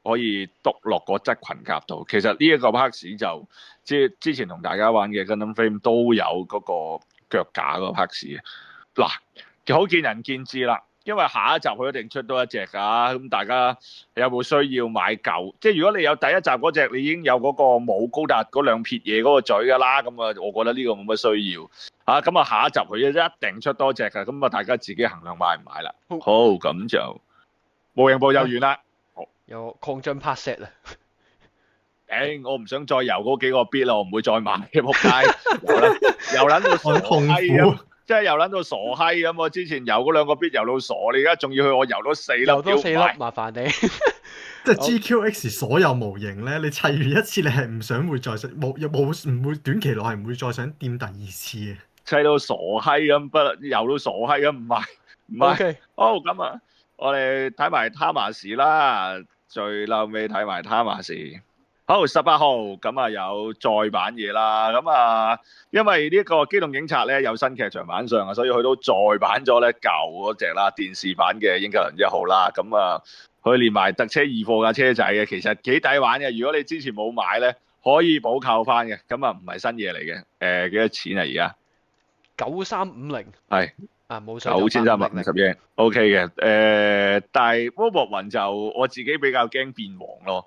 可以篤落個側裙甲度。其實呢一個 parts 就即係之前同大家玩嘅 Gundam Frame 都有嗰個腳架嗰個 parts 嘅。嗱，好見仁見智啦。因為下一集佢一定出多一隻㗎，咁大家有冇需要買舊？即係如果你有第一集嗰隻，你已經有嗰個冇高達嗰兩撇嘢嗰個嘴㗎啦，咁啊，我覺得呢個冇乜需要。咁啊，下一集佢一定出多隻㗎，咁啊，大家自己衡量買唔買啦。好，咁就模型部就完啦。有擴張 part set 啦。我唔想再游嗰幾個 bit 啦，我唔會再買嘅，仆街，又撚到傻閪咁。即係又撚到傻閪咁，我之前游嗰兩個 bit 游到傻，你而家仲要去我游多4粒，游多4粒，麻煩你。即係 GQX 所有模型咧，你砌完一次，你係唔想會再想唔會短期內係唔會再想掂第二次嘅。砌到傻閪咁，不游到傻閪咁，唔係。Okay. 好咁啊，我哋睇埋他馬士啦，最後尾睇埋他馬士。好，18號咁啊有再版嘢啦，咁啊因為呢個機動警察咧有新劇場版上啊，所以佢都再版咗咧舊嗰隻啦，電視版嘅英格倫1號啦，咁啊佢連埋特車2貨架車仔嘅，其實幾抵玩嘅。如果你之前冇買咧，可以補購翻嘅，咁啊唔係新嘢嚟嘅。幾多錢啊而家？9350係。冇錯，9350 yen OK 嘅。但係魔博雲就我自己比較驚變黃咯。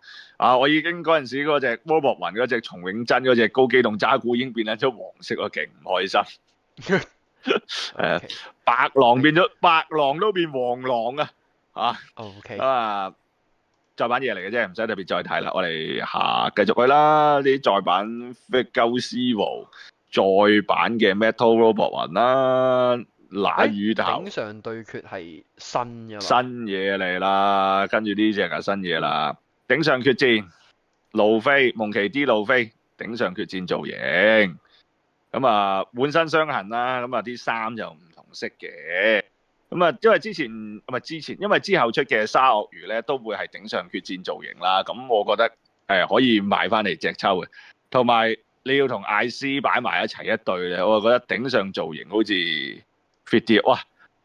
我已經嗰陣時嗰隻魔博雲嗰隻松永真嗰隻高機動渣古已經變咗黃色，我勁唔開心。白狼變咗白狼都變黃狼啊！OK 再版嘢嚟嘅啫，唔使特別再睇啦。我哋繼續去啦，啲再版 Figure 再版嘅 Metal Robot 雲啦。奶魚頭頂上對決係新嘅嘛？新嘢嚟啦，跟住呢隻係新嘢啦。頂上決戰，路飛蒙奇 D 路飛頂上決戰造型，咁啊滿身傷痕啦，咁啊啲衫就唔同色嘅，咁啊因為因為之後出嘅沙鱷魚咧都會係頂上決戰造型啦，咁我覺得可以買翻嚟隻抽嘅，同埋你要同艾斯擺埋一齊一對咧，我覺得頂上造型好似 fit 啲，哇！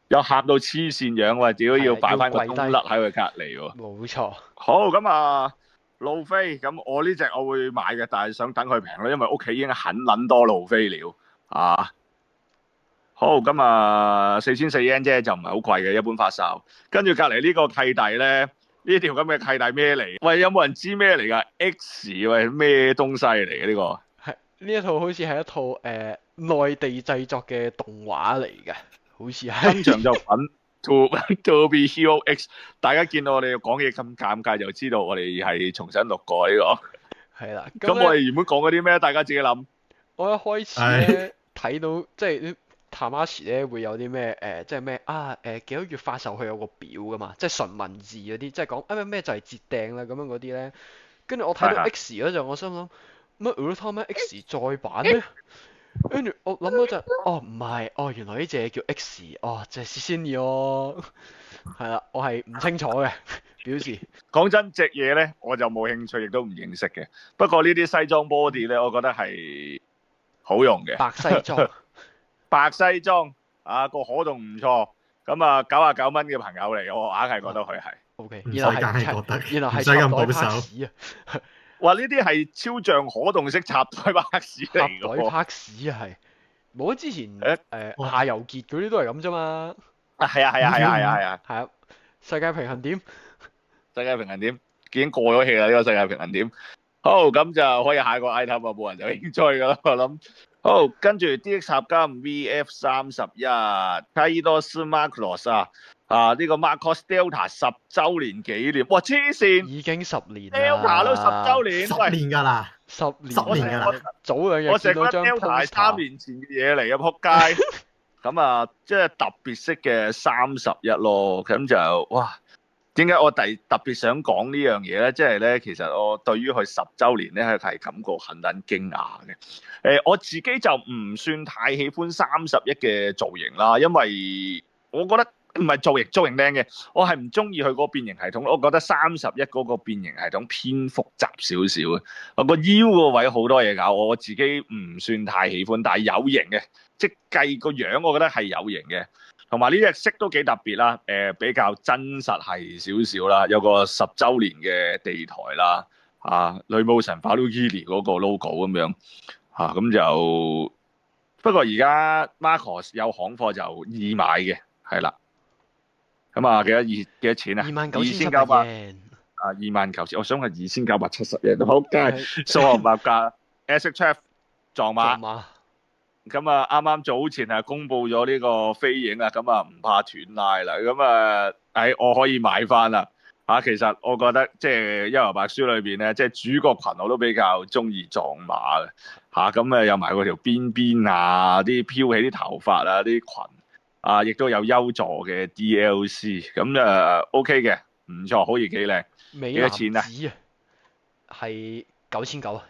又嚇到黐線樣喎，屌要擺翻個冬甩喺佢隔離喎。冇錯。好咁啊，路飛咁我呢隻我會買嘅，但係想等佢平咯，因為屋企已經很撚多路飛了啊。好咁啊，4000 yen 啫，就唔係好貴嘅，一般發售。跟住隔離呢個契弟咧，呢條咁嘅契弟咩嚟？喂，有冇人知咩嚟㗎 ？X 喂咩東西嚟嘅呢個？係呢一套好似係一套內地製作嘅動畫嚟嘅，好似係。新場作品 To Be Hero X， 大家見到我哋講嘢咁尷尬，就知道我哋係重新錄過呢個。係啦。咁我哋原本講嗰啲咩？大家自己諗。我一開始咧睇到即係Tamashii咧會有啲咩即係咩幾多月發售佢有個表噶嘛，即係純文字嗰啲，即係講咩就係截訂啦咁樣嗰啲咧。跟住我睇到 X 嗰陣，我心諗乜 Ultraman X 再版咧？跟住我諗嗰陣，唔係，原來呢隻叫 X，就係先喎。係啦，我係唔清楚嘅表示。講真，隻嘢咧我就冇興趣，亦都唔認識嘅。不過呢啲西裝 body 咧，我覺得係好用嘅。白西裝。白西裝個可動唔錯，咁啊99蚊嘅朋友嚟，我硬係覺得佢係。OK，原來係插袋 parts 啊！哇！呢啲係超像可動式插袋 parts 嚟嘅喎。插袋 parts 啊，係。冇之前夏油傑嗰啲都係咁啫嘛。係啊！係啊！世界平衡點？世界平衡點已經過咗氣啦！呢個世界平衡點。好，咁就可以下一個 item 啊，冇人有興趣噶啦，我諗。好，跟住 DX 合金 VF31 Kaidos Macross 呢個 Macross Delta 10週年紀念，哇黐線！已經10年啦 ，Delta 都10週年，10年㗎啦，10年㗎啦，早2日我成個見到張 Delta 係3年前嘅嘢嚟嘅，仆街！咁即係特別式嘅31咯，咁就哇！點解我特別想講呢樣嘢咧？即係咧，其實我對於佢10週年咧係感覺很撚驚訝嘅。我自己就唔算太喜歡31嘅造型啦，因為我覺得唔係造型靚嘅，我係唔中意佢嗰個變形系統。我覺得31嗰個變形系統偏複雜少少嘅。我個腰個位好多嘢搞，我自己唔算太喜歡，但係有型嘅，即係計個樣，我覺得係有型嘅。同埋呢隻色都幾特別啦，比較真實係少少啦，有個10週年嘅地台啦，女武神 Valkyrie 嗰個 logo 咁樣，咁就不過而家 Marcos 有行貨就易買嘅，係啦，咁幾多錢啊？29,800 29,000，我想係2970嘢，好街數學唔合格 ，SHF 撞馬。咁啱啱早前係公布咗呢個飛影啊，咁唔怕斷拉啦，咁我可以買翻啦。其實我覺得即係《幽遊白書》裏邊咧，即係主角群我都比較中意撞馬嘅，咁有埋嗰條邊邊啲飄起啲頭髮啲裙，亦都有優助嘅 DLC，咁OK 嘅，唔錯，好似幾靚。幾多錢啊？係9,900啊。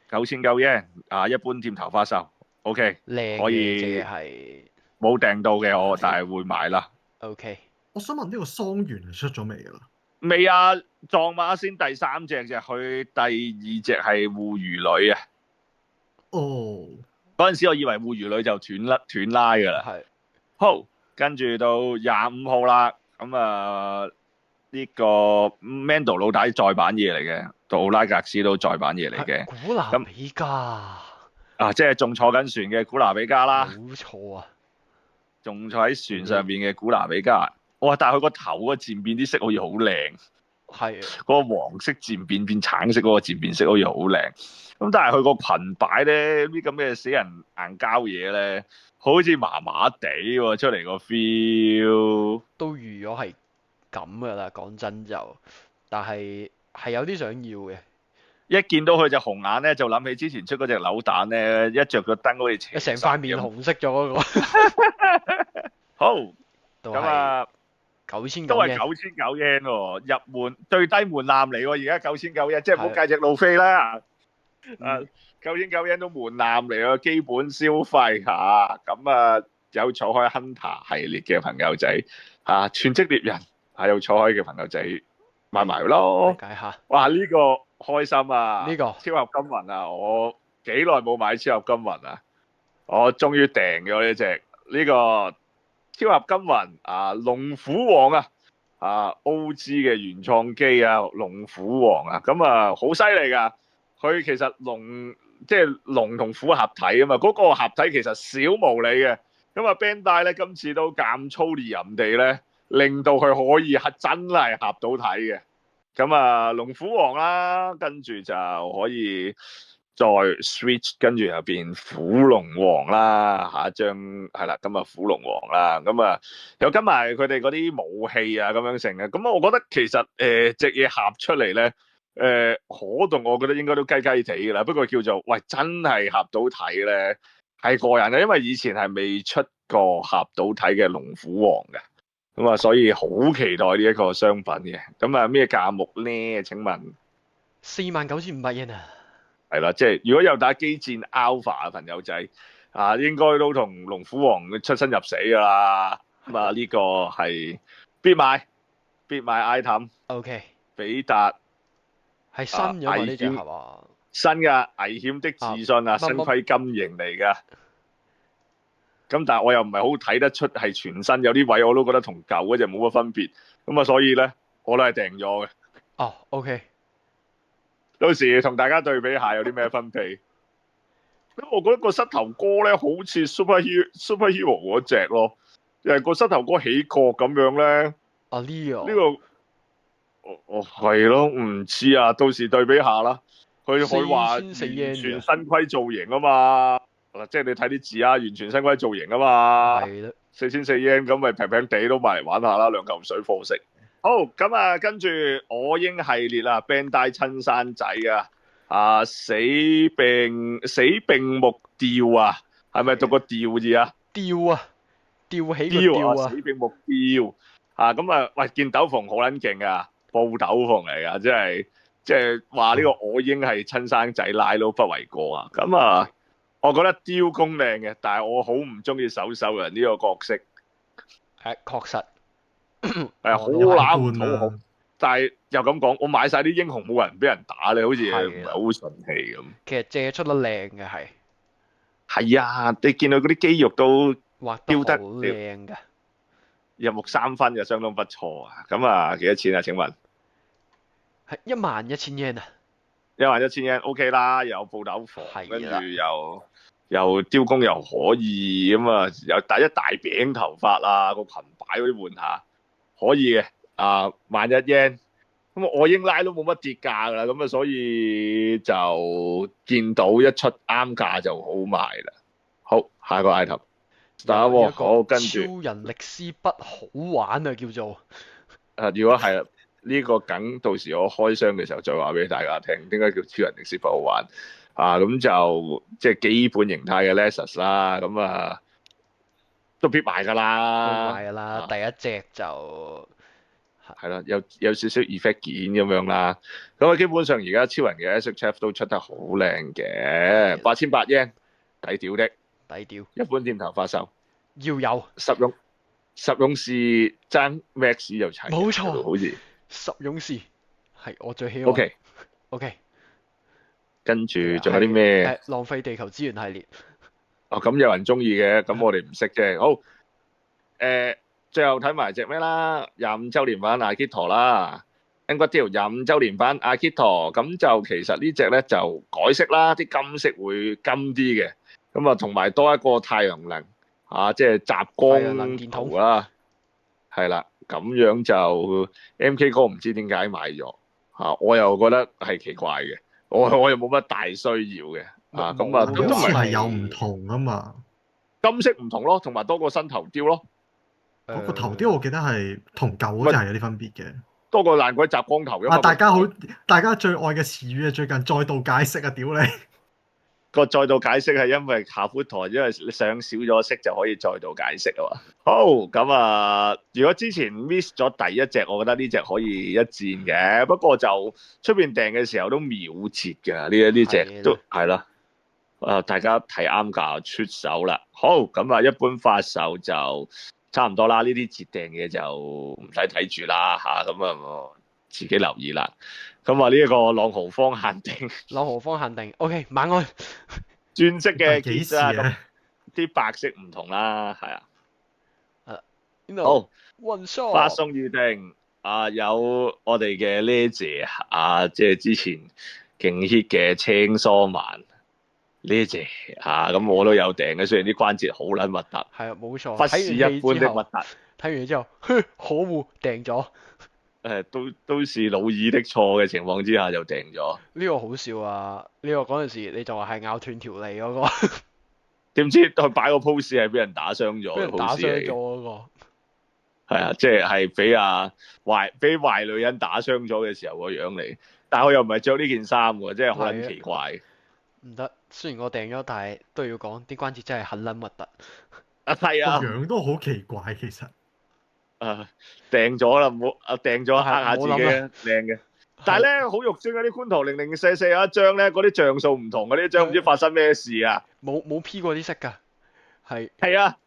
9,900 yen，一般店頭發售。OK， 靚可以係冇訂到嘅我，但係會買啦。OK， 我想問呢個桑原係出咗未㗎啦？未啊，撞馬先第3隻啫，佢第2隻係護魚女啊。哦，嗰陣時我以為護魚女就斷拉㗎啦。係。好，跟住到25號啦，咁呢個 Mando 老大再版嘢嚟嘅，杜拉格斯都再版嘢嚟嘅。古拿比加。即係仲坐緊船嘅古拿比加啦。冇錯啊，仲坐喺船上邊嘅古拿比加。哇！但係佢個頭嗰個漸變啲色好似好靚。係。嗰個黃色漸變橙色嗰個漸變色好似好靚。咁但係佢個裙擺咧，啲咁嘅死人硬膠嘢咧，好似麻麻地喎，出嚟個 feel。都預咗係咁噶啦，講真就，但係有啲想要嘅。一見到佢隻紅眼咧，就諗起之前出嗰隻扭蛋咧，一着個燈好似邪神咁。成塊面紅色咗嗰個。好，咁9,900都係9,900 yen 喎，入門最低門檻嚟喎，而家9,900 yen，即係唔好計隻路飛啦。9,900 yen 都門檻嚟喎，基本消費嚇。咁有坐開 Hunter 系列嘅朋友仔全職獵人有坐開嘅朋友仔買埋咯。解下。哇！呢個開心啊！呢個超合金魂啊！我幾耐冇買超合金魂啊！我終於訂咗呢隻呢個超合金魂龍虎王OG 嘅原創機龍虎王咁好犀利㗎！佢其實即係龍同虎合體啊嘛，嗰個合體其實小無理嘅。Bandai 咧今次都咁粗劣人哋咧，令到佢可以真係合到體嘅。龍虎王啦，跟住就可以再 switch，跟住又變虎龍王啦，下一張係啦，虎龍王啦，又跟埋佢哋嗰啲武器咁樣成嘅，我覺得其實隻嘢合出嚟咧，可動我覺得應該都雞雞地㗎啦，不過叫做喂真係合到體咧係過癮嘅，因為以前係未出過合到體嘅龍虎王嘅。所以好期待呢一個商品嘅。咩價目咧？請問49,500 yen啊。係啦，即係如果有打機戰 Alpha 嘅朋友仔應該都同龍虎王出生入死㗎啦。呢個係必買 item。比達係新咗嘛？呢隻係嘛？新㗎，危險的自信新規金型嚟㗎。但係我又唔係好睇得出係全新，有啲位我都覺得同舊嗰隻冇乜分別，所以咧我都係訂咗嘅。OK， 到時同大家對比下有啲咩分別。我覺得個膝頭哥咧好似 Superhero 嗰隻咯，個膝頭哥起角咁樣咧。呢個係咯，唔知啊，到時對比下啦。佢話完全新規造型啊嘛。即係你睇啲字完全新規造型啊嘛，係啦，4,400 yen 咁咪平平地都買嚟玩下啦，兩嚿水貨色。好，跟住我英系列Bandai 親生仔死並木吊係咪讀個吊字吊起個吊死並木吊喂，件斗篷好撚勁布斗篷嚟㗎，即係話呢個我英係親生仔拉都不為過我覺得雕工靚嘅，但係我好唔中意手人呢個角色。確實好攬唔討好，但係又咁講，我買晒啲英雄冇人俾人打咧，好似唔係好順氣咁。其實借出得靚嘅係你見到嗰啲肌肉都雕得好靚㗎。入目3分嘅，相當不錯啊！咁啊幾多錢啊？請問係11000 yen 啊， 11000 yen OK 啦，有布豆房，係跟住啦又雕工又可以，咁啊又戴一大餅頭髮啊，個裙擺嗰啲換下可以嘅啊，11000 yen。咁我英拉都冇乜跌價㗎啦，咁啊所以就見到一出啱價就好賣啦。好，下一個 item。打喎，有一個好，跟住超人力斯筆好玩啊，叫做如果係呢個梗，到時我開箱嘅時候再話俾大家聽，點解叫超人力斯筆好玩啊？咁就即係基本形態嘅 Lexus 啦，咁啊都必買㗎都啦，買㗎啦，第一隻就係啦，有少少 effect 件咁樣啦。咁啊，基本上而家超人嘅 SHF 都出得好靚嘅，8800 yen 抵屌的，抵屌，一般店頭發售，要有十勇士爭 Max 就齊，冇錯好似十勇士係我最喜愛。 OK。 OK，跟住仲有啲咩？浪費地球資源系列，哦，咁有人中意嘅，咁我哋唔識啫。好，最後睇埋隻咩啦？25週年版 Akito 啦 ，Angry 25週年版 Akito，咁就其實呢隻咧就改色啦，啲金色會金啲嘅，咁啊同埋多一個太陽能即係集太陽能光電筒圖啦，係啦，咁樣就 MK 哥唔知點解買咗我又覺得係奇怪嘅。我又冇乜大需要嘅，咁啊冇好似都唔係係有唔同啊嘛。金色唔同咯，同埋多個新頭雕咯，嗰個頭雕我記得係同舊嗰隻係有啲分別嘅。多個爛鬼集光頭㗎嘛。大家最愛嘅詞語啊，最近再度解釋啊，屌你！個再度解釋係因為下寬台，因為你上少咗色就可以再度解釋啊嘛。好，咁如果之前 miss 咗第一隻，我覺得呢隻可以一戰嘅，不過就出邊訂嘅時候都秒折㗎，呢隻都係啦。大家睇啱價出手啦。好，咁一般發售就差唔多啦。呢啲節訂嘅就唔使睇住啦咁自己留意啦。咁呢一個朗豪坊限定，朗豪坊限定 OK， 晚安。轉色嘅幾時啊？啊？啲白色唔同啦，係啊。邊度？好， One shot 發送預定有我哋嘅 Lazy 即係之前勁 hit 嘅青疏曼 Lazy 咁我都有訂嘅，雖然啲關節好撚核突，係啊，冇錯。忽視一般的核突。睇完嘢之後，可惡，訂咗。都是老二的錯嘅情況之下就訂咗。呢個好笑啊！呢個嗰陣時你就話係咬斷條脷嗰個，點知佢擺個 pose 係俾人打傷咗，俾人打傷咗嗰個。係啊，即係俾壞女人打傷咗嘅時候個樣嚟，但係我又唔係着呢件衫喎，真係好撚奇怪。唔得，雖然我訂咗，但係都要講啲關節真係很撚核突。係啊，個樣都好奇怪其實。訂咗啦，唔好訂咗呃下自己啊，靚嘅。但係咧好肉酸嗰啲觀圖0044有一張咧，嗰啲像素唔同嗰啲張，唔知發生咩事啊？冇 P 過啲色㗎，係啊，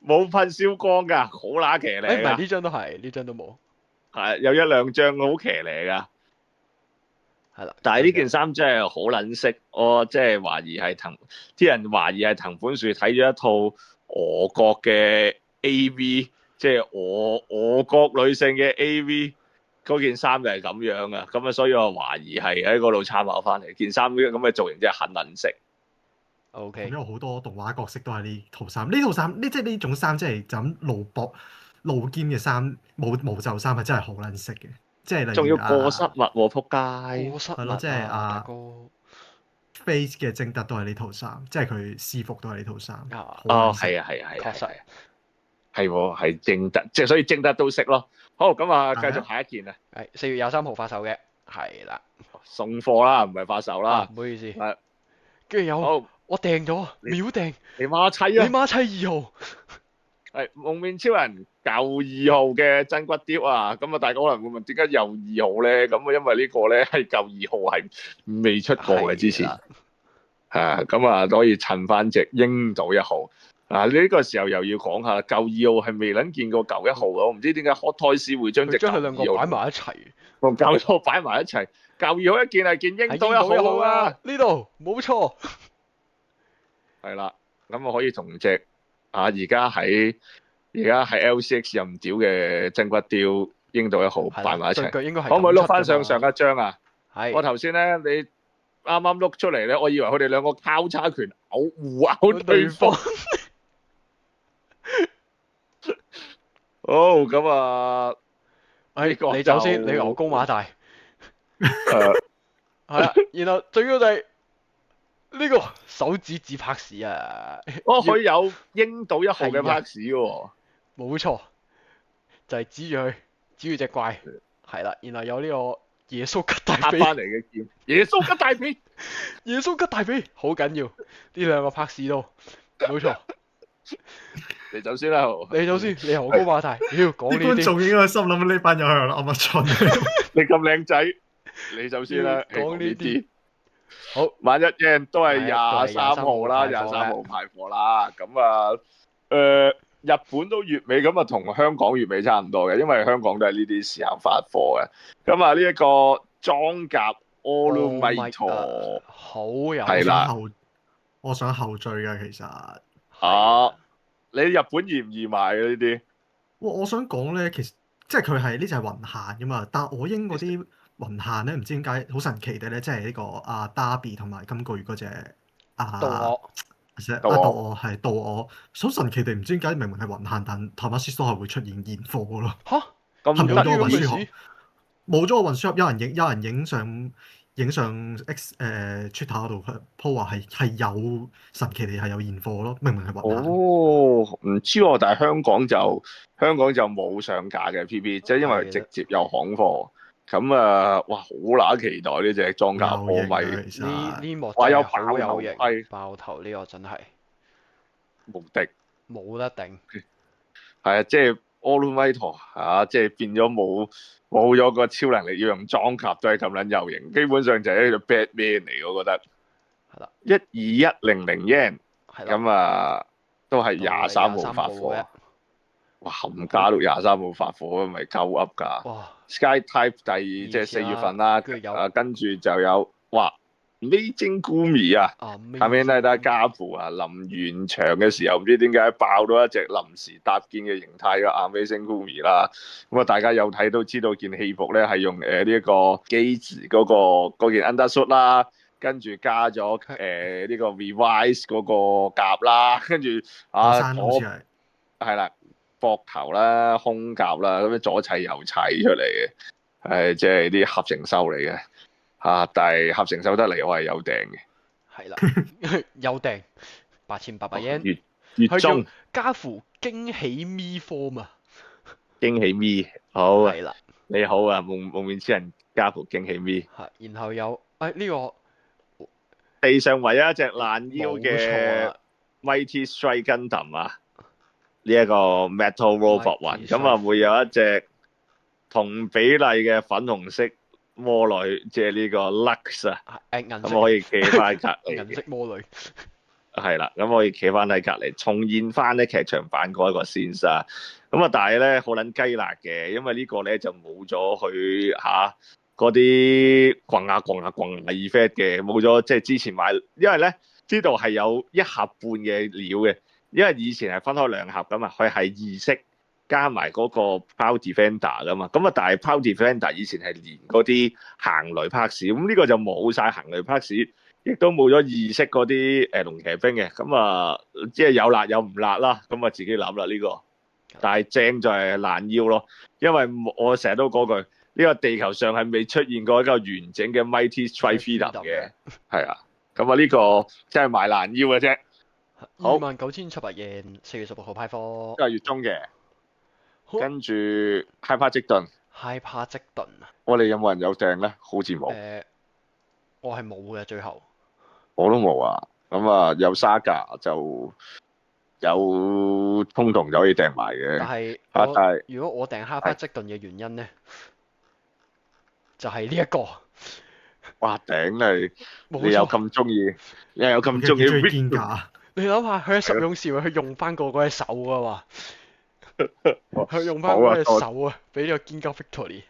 冇噴燒光㗎，好乸騎呢㗎。唔係呢張都係，呢張都冇。係有一兩張好騎呢㗎。係啦，但係呢件衫真係好撚色，我即係懷疑係啲人懷疑係藤本樹睇咗一套俄國嘅 AV。即係俄國女性嘅 AV 嗰件衫就係咁樣啊，咁所以我懷疑係喺嗰度參考翻嚟。件衫咁嘅造型真係很撚色。OK。因為好多動畫角色都係呢套衫，呢套衫即係呢種衫，即係就咁露肩嘅衫，冇袖衫係真係好撚色嘅。即係例如仲要過失物喎，仆街。過失物係咯，即係大哥 Face 嘅正德都係呢套衫，即係佢私服都係呢套衫。係啊，確實。係喎，係正德，即係所以正德都識咯。好，咁繼續下一件啊。係4月23號發售嘅，係啦。送貨啦，唔係發售啦。唔好意思。係。跟住有我訂咗，秒訂。你孖砌啊！你孖砌2號。係蒙面超人舊2號嘅真骨雕啊！咁大家可能會問點解又2號咧？咁因為呢個咧係舊2號係未出過嘅之前。咁可以襯翻隻鷹島1號。呢個時候又要講下啦，舊2號係未撚見過舊1號嘅，我唔知點解 Hot Toys 會將佢兩個擺埋一齊，同舊1號擺埋一齊。舊2號一件係見鷹島1號啊！呢度冇錯，係啦，咁我可以同隻而家喺而家係 LCX 任屌嘅真骨雕英道1號係啦，擺埋一齊，對腳應該係可唔可以碌咁出㗎嘛翻上一張啊？我係頭先咧，你啱啱碌出嚟咧，我以為佢哋兩個交叉拳互毆對方。好咁啊，誒呢個你走先，就你牛高馬大。誒係啦，然後最緊要就係呢個手指自拍屎啊！哦，佢有英島1號嘅係啊 pass 喎。冇錯，就係指住佢，指住隻怪，係啦，然後有呢個耶穌吉大髀，拍翻嚟嘅劍，耶穌吉大髀。耶穌吉大髀好緊要，呢兩個拍屎都冇錯。你走先啦，你首先你牛高馬大，妖講啲呢啲，觀眾應該心諗呢班友係噏乜春？你咁靚仔，你走先啦。講呢啲。好，萬一 yen 都係係23號啦，都係23 23號派貨啦。咁啊，日本都月尾，咁啊同香港月尾差唔多嘅，因為香港都係呢啲時候發貨嘅。咁啊呢一個裝甲 All Might 好有係啦我想後綴嘅其實。啊，你日本易唔易買嘅呢啲？我想講咧，其實即係佢係呢隻係雲限噶嘛，但係我英嗰啲雲限咧，唔知點解好神奇地咧，即係呢個Darby 同埋今個月嗰隻到我杜我係杜我，好神奇地唔知點解明明係雲限，但 Tamashii Store 係會出現現貨嘅咯。嚇咁係冇咗個有運輸盒呢個事，冇咗個運輸盒，有人影上 X Twitter 嗰度 po 話係有神奇地係有現貨咯，明明係雲限。哦，唔知喎，但係香港就冇上架嘅 PP，即係因為直接有行貨。咁啊，哇，好乸期待呢隻裝甲波米，其實呢幕話有真係好有型爆頭盔，爆頭呢個真係無敵。冇得頂。係啊，即係 All Might 啊，即係變咗冇咗個超能力，要用裝甲都係咁撚有型，基本上就係一個 Batman 嚟，我覺得。係啦， 12100 yen，係啦，咁啊都係23號23發號嘅貨。哇，冚家都23號發貨，咪鳩噏㗎。哇！ Sky Type 第二即係4月份啦，跟住有跟住就有哇 Amazing Gumi 啊，下面咧得家父啊，臨完場嘅時候唔知點解爆到一隻臨時搭建嘅形態嘅 Amazing Gumi 啦，咁啊大家有睇都知道件戲服咧係用呢一個機子嗰件 undersuit 啦，跟住加咗呢個 Revise 嗰個甲啦，跟住好似係係啦。膊頭啦、胸甲啦，咁樣左砌右砌出嚟嘅，即係啲合成秀嚟嘅嚇。但係合成秀得嚟，我係有訂嘅。係啦，有訂8800 yen，月中家父驚喜 Me Form 啊！驚喜咪好啊，係啦，你好啊，夢面之人家父驚喜咪。係，然後有呢個地上唯一一隻爛腰冇錯嘅啦 Mighty Strike Gundam啊！呢一個 Metal Robot 雲， Mighty 咁啊會有一隻同比例嘅粉紅色魔女，即係呢個 Lux 啊，銀色咁可以企翻喺隔離銀色魔女，係啦，咁可以企翻喺隔離，重現翻咧劇場版嗰一個 scene 啊。咁啊，但係咧好撚雞辣嘅，因為呢個咧就冇咗佢嗰啲滾下 effect 嘅，冇咗即係之前買，因為咧呢度係有1盒半嘅料嘅。因為以前係分開2盒噶嘛，佢係2色加埋嗰個 Power Defender 噶嘛，咁啊但係 Power Defender 以前係連嗰啲行雷拍士，咁呢個就冇晒行雷拍士，亦都冇咗2色嗰啲龍騎兵嘅，咁啊即係有辣有唔辣啦，咁啊自己諗啦呢個，但係正就係爛腰咯，因為我成日都講句，呢個地球上係未出現過一個完整嘅 Mighty Strike Freedom 嘅，係啊，咁啊呢個真係賣爛腰嘅啫。好29,700 yen， 4月16號派貨，都係月中嘅，好跟住 Hyper 積頓， Hyper 積頓啊！我哋有冇人有訂咧？好似冇，我係冇嘅，最後我都冇啊。咁啊，有 Saga 就有衝動就可以訂埋嘅。但係係如果我訂 Hyper 積頓嘅原因咧，就係呢一個。哇頂你！冇你有錯，咁中意，你有咁中意最堅㗎。你諗下，佢喺十勇士佢用翻嗰隻手啊嘛，佢用翻好啊嗰隻手啊，俾呢個堅膠 Victory。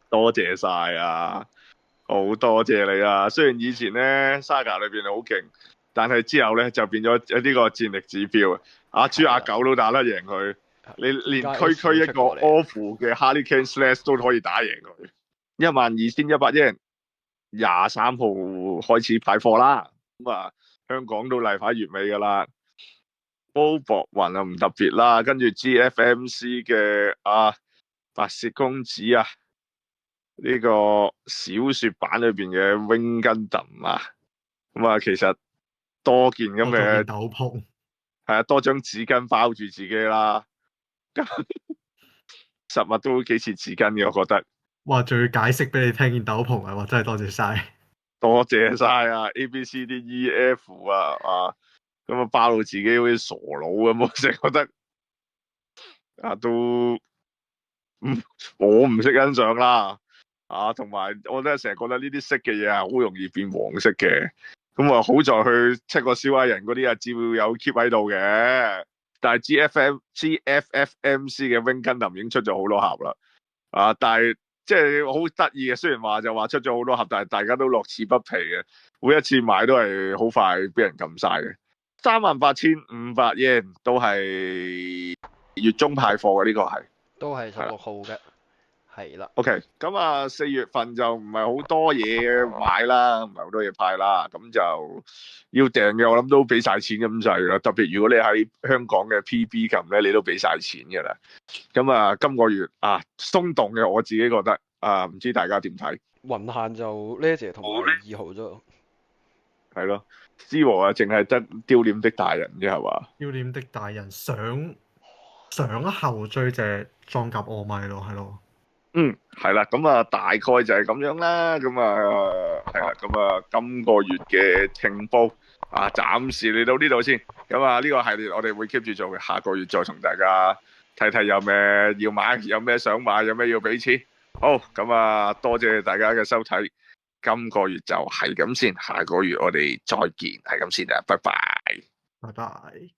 多謝晒啊！好多謝你啊！雖然以前咧 Saga 裏邊好勁，但係之後咧就變咗呢個戰力指標阿豬阿狗都打得贏佢，你連區區一個 awful 嘅 Hurricane Slash 都可以打贏佢。12,100 yen， 23號開始派貨啦。咁啊，香港都例牌月尾㗎啦。煲博雲啊唔特別啦，跟住 GFMC 嘅白雪公子啊，呢個小説版裏邊嘅 Wing Gundam 啊，咁啊其實多件咁嘅斗篷，係啊，多張紙巾包住自己啦，實物都幾似紙巾嘅，我覺得。哇！仲要解釋俾你聽件斗篷啊！哇！真係多謝晒，多謝晒啊 ！A B C D E F 啊咁啊包到自己好似傻佬咁，我成日覺得都我唔識欣賞啦同埋我真係成日覺得呢啲色嘅嘢好容易變黃色嘅。咁啊好在佢七個燒壞人嗰啲照有 keep 喺度嘅，但係 GFFMC 嘅 Wing Gundam 已經出咗好多盒啦但係即係好得意嘅，雖然話就話出咗好多盒，但係大家都樂此不疲嘅，每一次買都係好快俾人撳晒嘅。38,500 yen 都係月中派貨嘅，呢個係都係16號嘅，係啦。OK， 咁啊4月份就唔係好多嘢買啦，唔係好多嘢派啦，咁就要訂嘅我諗都俾晒錢咁滯啦。特別如果你喺香港嘅 PB 琴咧，你都俾晒錢㗎啦。咁啊今個月鬆動嘅，我自己覺得唔知大家點睇？雲限就呢一隻同埋2號啫。係咯，之和淨係得丟臉的大人啫係嘛？丟臉的大人上後追隻裝甲奧米咯，係咯。係啦，咁大概就係咁樣啦。咁係啦，咁今個月嘅情報暫時嚟到呢度先。咁呢個系列我哋會 keep 住做嘅，下個月再同大家睇睇有咩要買，有咩想買，有咩要俾錢。好，咁多謝大家嘅收睇。今個月就係咁先，下個月我哋再見，係咁先啦，拜拜。拜拜。